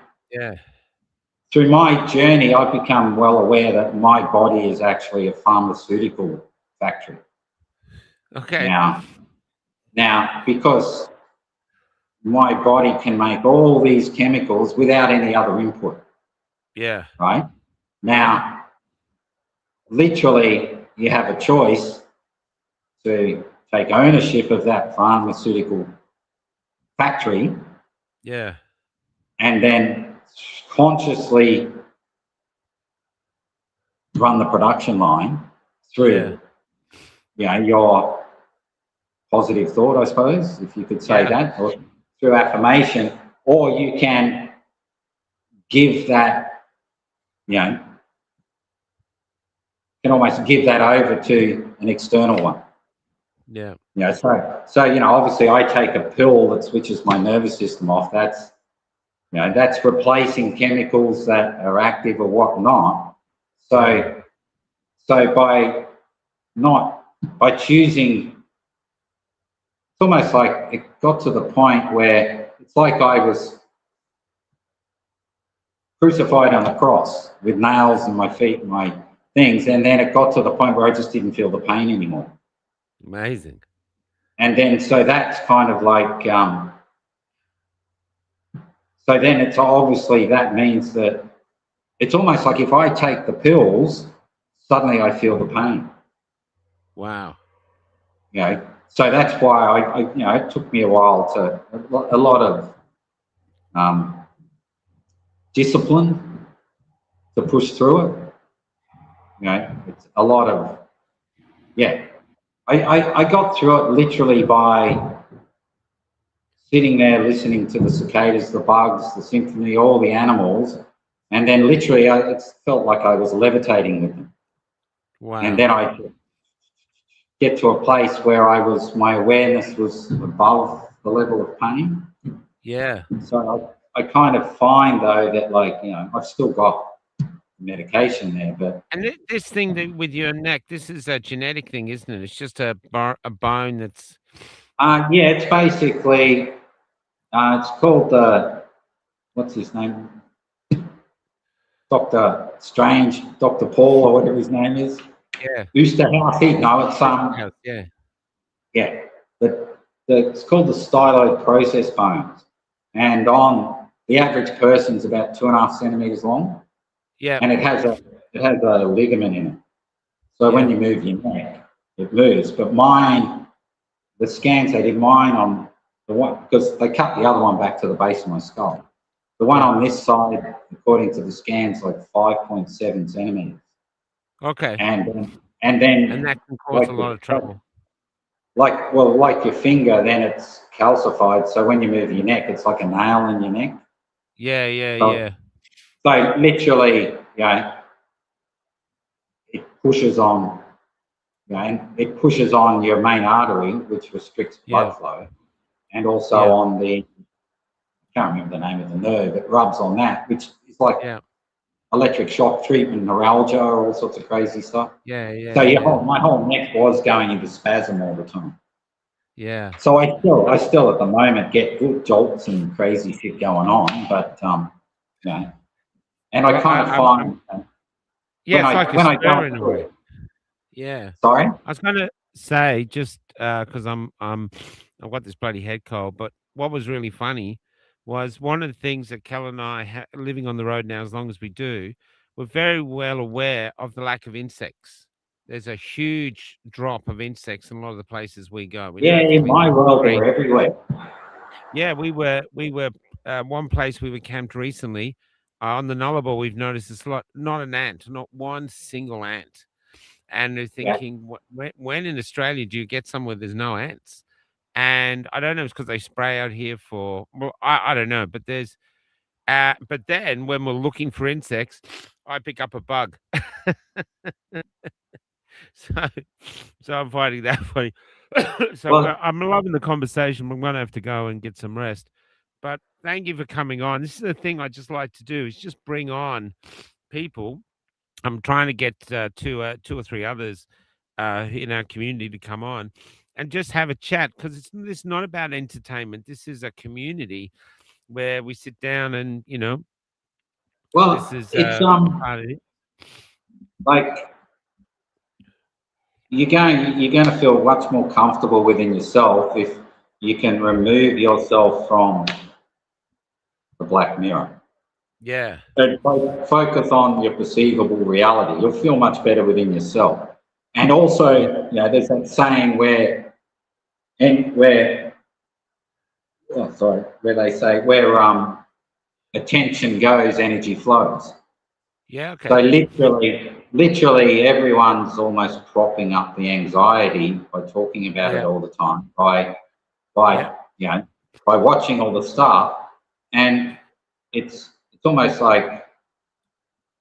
through my journey, I've become well aware that my body is actually a pharmaceutical factory. Okay. Now, because my body can make all these chemicals without any other input. Yeah. Right? Now, literally, you have a choice to take ownership of that pharmaceutical factory. Yeah. And then consciously run the production line through, your positive thought, I suppose, if you could say that, or through affirmation, or you can give that, can almost give that over to an external one. Yeah. So obviously I take a pill that switches my nervous system off. That's replacing chemicals that are active or whatnot. So by choosing, it's almost like it got to the point where it's like I was crucified on the cross with nails in my feet and my things, and then it got to the point where I just didn't feel the pain anymore. Amazing. And then so that's kind of like, so then it's obviously, that means that it's almost like if I take the pills, suddenly I feel the pain. Wow. So that's why it took me a while a lot of discipline to push through it. It's a lot of, I got through it literally by sitting there listening to the cicadas, the bugs, the symphony, all the animals, and then literally it felt like I was levitating with them. Wow. And then I get to a place where my awareness was above the level of pain. Yeah. So I kind of find though that I've still got medication there, but. And this thing with your neck, this is a genetic thing, isn't it? It's just a bone that's. It's basically, it's called, what's his name? Dr. Strange, Dr. Paul, or whatever his name is. Yeah. Oosterhouse. No, it's it's called the styloid process bones, and on the average person's about 2.5 centimeters long. Yeah. And it has a ligament in it. So when you move your neck, it moves. But the scans they did mine on the one, because they cut the other one back to the base of my skull. The one on this side, according to the scans, like 5.7 centimeters. Okay. And that can cause a lot of trouble. Like your finger, then it's calcified. So when you move your neck, it's like a nail in your neck. Yeah. So literally, it pushes on, it pushes on your main artery, which restricts blood flow, and also on I can't remember the name of the nerve, it rubs on that, which is like electric shock treatment, neuralgia, all sorts of crazy stuff. So my whole neck was going into spasm all the time. Yeah. So I still at the moment get good jolts and crazy shit going on, but and I kind of find it's like a stir in a way. Yeah. Sorry? I was going to say, just because I've got this bloody head cold, but what was really funny was one of the things that Kel and I living on the road now, as long as we do, we're very well aware of the lack of insects. There's a huge drop of insects in a lot of the places we go. We don't Yeah, know if in my world, they're everywhere. yeah, we were one place we were camped recently on the Nullarbor. We've noticed it's not an ant, not one single ant, and they're Yeah. thinking, when in Australia do you get somewhere there's no ants? And I don't know, it's because they spray out here for, well, I don't know, but but then when we're looking for insects, I pick up a bug. So, so I'm finding that funny. So Well, I'm loving the conversation. I'm going to have to go and get some rest. But thank you for coming on. This is the thing I just like to do is just bring on people. I'm trying to get two or three others in our community to come on and just have a chat, because it's not about entertainment. This is a community where we sit down and this is it's part of it. like you're going to feel much more comfortable within yourself if you can remove yourself from the black mirror Yeah, and focus on your perceivable reality. You'll feel much better within yourself. And also, there's that saying where they say where attention goes, energy flows. yeah, okay. So literally everyone's almost propping up the anxiety by talking about it all the time, by watching all the stuff. And it's almost like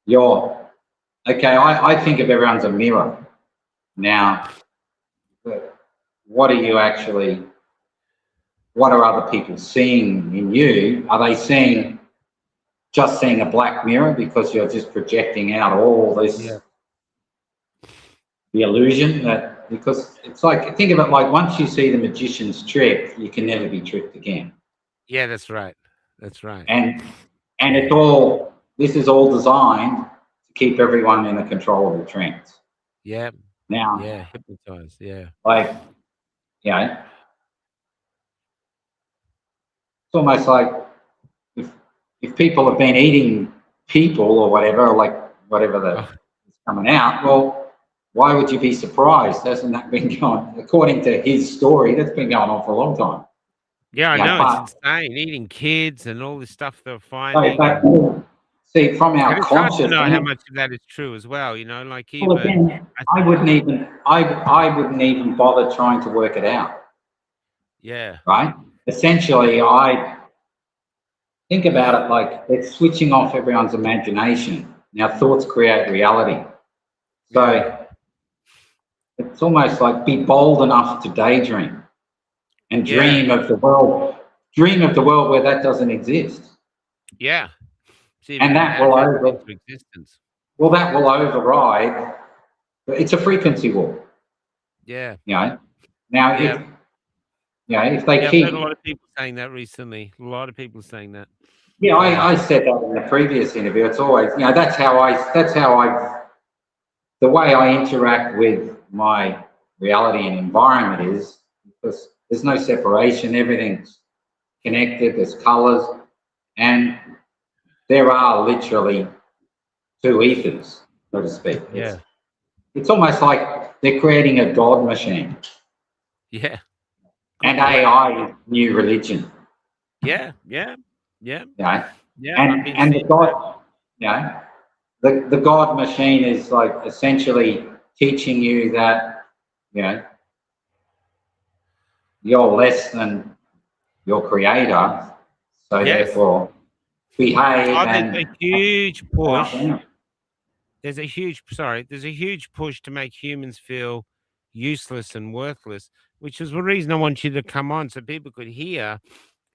I think of everyone's a mirror. Now, what are other people seeing in you? Are they just seeing a black mirror because you're just projecting out all this, the illusion because it's like, think of it like once you see the magician's trick, you can never be tricked again. Yeah, that's right. That's right. And this is all designed to keep everyone in the control of the trance. Yeah. Now, Hypnotized. Yeah. It's almost like if people have been eating people or whatever, is coming out, well, why would you be surprised? Hasn't that been going, according to his story, that's been going on for a long time. Yeah, I know, it's insane. Eating kids and all this stuff they're finding. See, from our It's hard to conscious, know how much of that is true as well, like even. well, again, I wouldn't even bother trying to work it out. Yeah. Right? Essentially, I think about it like it's switching off everyone's imagination. Now, thoughts create reality. So it's almost like be bold enough to daydream and dream of the world where that doesn't exist. Yeah. And that will that will override. It's a frequency war. Yeah. Now, if they keep. I've heard a lot of people saying that recently. A lot of people saying that. Yeah, I said that in the previous interview. It's always, that's how the way I interact with my reality and environment is because there's no separation. Everything's connected. There's colors, and there are literally two ethers, so to speak. Yeah. It's almost like they're creating a God machine. Yeah. And AI is new religion. Yeah. And And the God, the God machine is like essentially teaching you that, you're less than your creator. So therefore behave. There's a huge push. There's a huge push to make humans feel useless and worthless, which is the reason I want you to come on so people could hear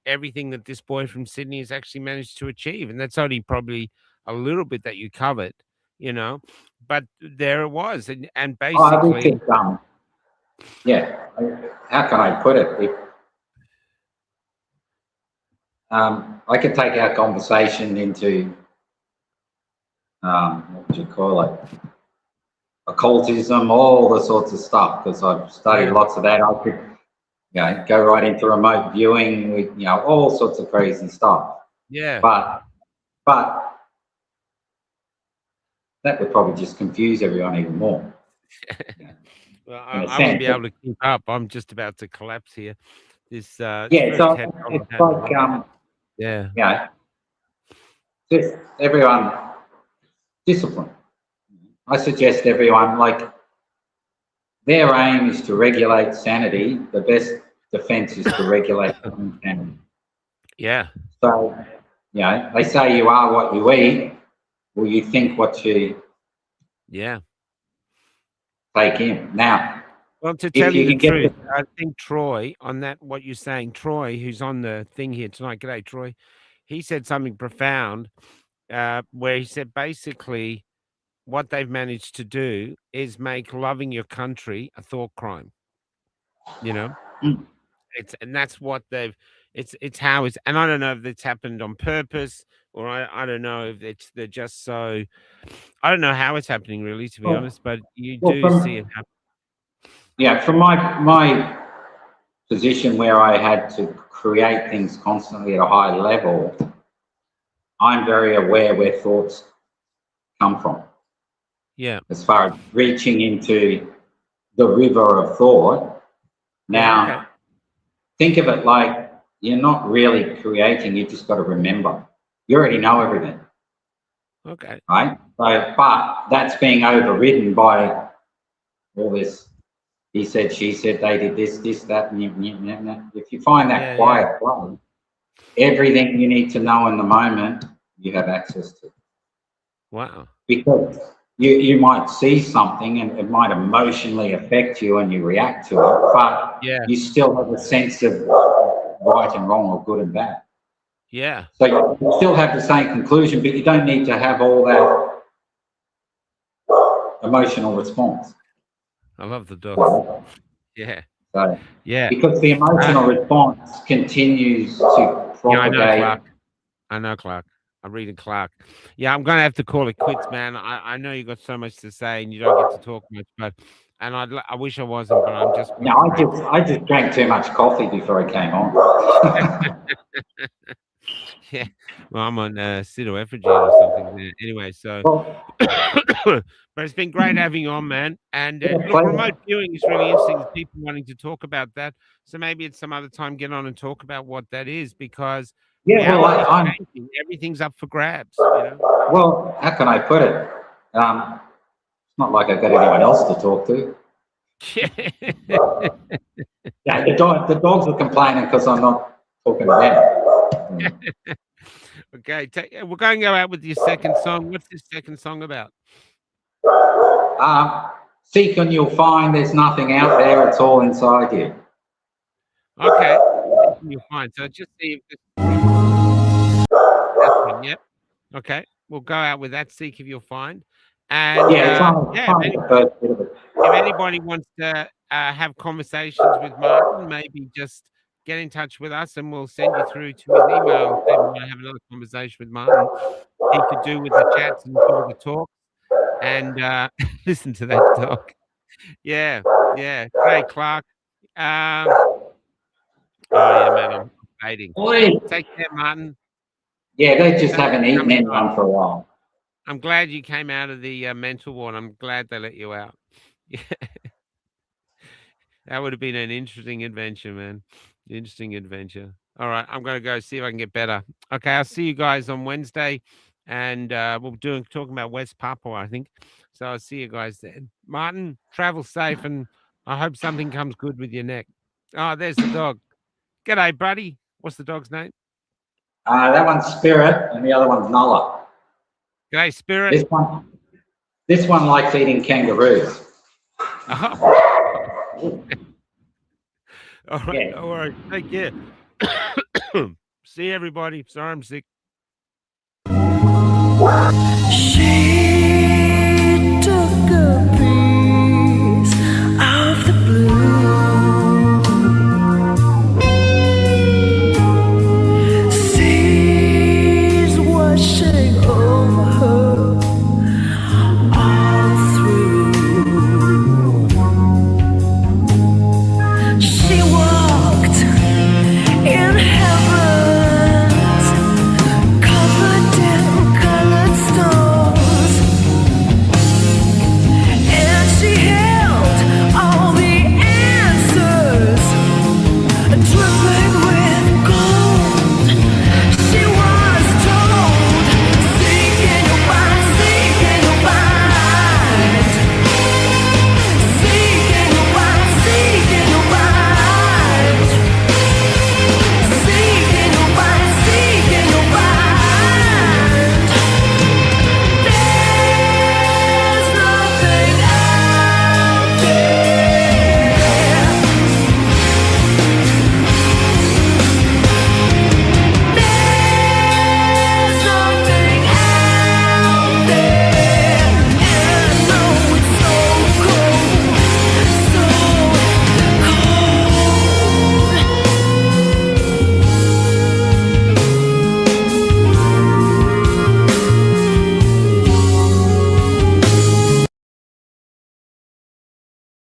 everything that this boy from Sydney has actually managed to achieve. And that's only probably a little bit that you covered, but there it was. And basically, how can I put it? I could take our conversation into, what would you call it? Occultism, all the sorts of stuff, because I've studied lots of that. I could, go right into remote viewing with, all sorts of crazy stuff. Yeah. But that would probably just confuse everyone even more. Well, In a I won't be sense. able to keep up. I'm just about to collapse here. This Yeah, first so 10 it's dollars like, yeah. you know, just everyone discipline. I suggest everyone, like, their aim is to regulate sanity. The best defense is to regulate insanity. Yeah. So, you know, they say you are what you eat, or you think what you Yeah. take in. Now, Well, to if tell you you the can get truth, I think Troy, on that, what you're saying, Troy, who's on the thing here tonight, g'day, Troy, he said something profound where he said basically what they've managed to do is make loving your country a thought crime. You know, Mm. and that's what it's how it's, and I don't know if it's happened on purpose or I don't know if they're just so, I don't know how it's happening really, to be Well- honest, but you well, do from- see it happen. Yeah, from my position where I had to create things constantly at a high level, I'm very aware where thoughts come from. Yeah. As far as reaching into the river of thought. Now, Yeah, okay. think of it like you're not really creating, you just got to remember. You already know everything, Okay. right? So, but that's being overridden by all this, he said, she said, they did this, that, and if you find that Yeah, quiet flow, everything you need to know in the moment, you have access to. Wow. Because you might see something and it might emotionally affect you and you react to it, but Yeah. you still have a sense of right and wrong or good and bad. Yeah. So you still have the same conclusion, but you don't need to have all that emotional response. I love the dog. Yeah. So, Yeah. because the emotional response continues to Yeah, I know, propagate. Clark. I know, Clark. I'm reading Clark. Yeah, I'm gonna have to call it quits, man. I know you got so much to say and you don't get to talk much, but and I wish I wasn't, but I'm just No, I just drank too much coffee before I came on. yeah. Well, I'm on pseudoephedrine or something there. Anyway, so Well, but it's been great having you on, man. And Yeah, look, pleasure. remote viewing is really interesting. There's people wanting to talk about that. So maybe at some other time get on and talk about what that is, because yeah, well, reality is I'm, changing. Everything's up for grabs, you know. well, how can I put it? It's not like I've got anyone else to talk to. Yeah, the dogs are complaining because I'm not talking to them. Okay, we're going to go out with your second song. What's this second song about? Seek and you'll find there's nothing out there, it's all inside you. Okay, you'll find. So just see if this. Yep. Okay, we'll go out with that. Seek if you'll find. And Yeah, it's on the first bit of it. if anybody wants to have conversations with Martin, maybe just get in touch with us and we'll send you through to his email. If you want to have another conversation with Martin, he could do with the chats and do with the talk. And listen to that dog. Yeah, yeah. Hey, Clark. Oh, yeah, man, I'm fading. Oi. Take care, Martin. Yeah, they just haven't eaten anyone for a while. I'm glad you came out of the mental ward. I'm glad they let you out. Yeah. That would have been an interesting adventure, man. Interesting adventure. All right, I'm going to go see if I can get better. Okay, I'll see you guys on Wednesday. And we'll be talking about West Papua, I think. So I'll see you guys then. Martin, travel safe, and I hope something comes good with your neck. Oh, there's the dog. G'day, buddy. What's the dog's name? That one's Spirit and the other one's Nulla. G'day, Spirit. This one likes eating kangaroos. Oh. All right, Yeah. all right. Take care. See everybody. Sorry, I'm sick. She took a piece of the blue. Seas washing over her all through. She walked in heaven.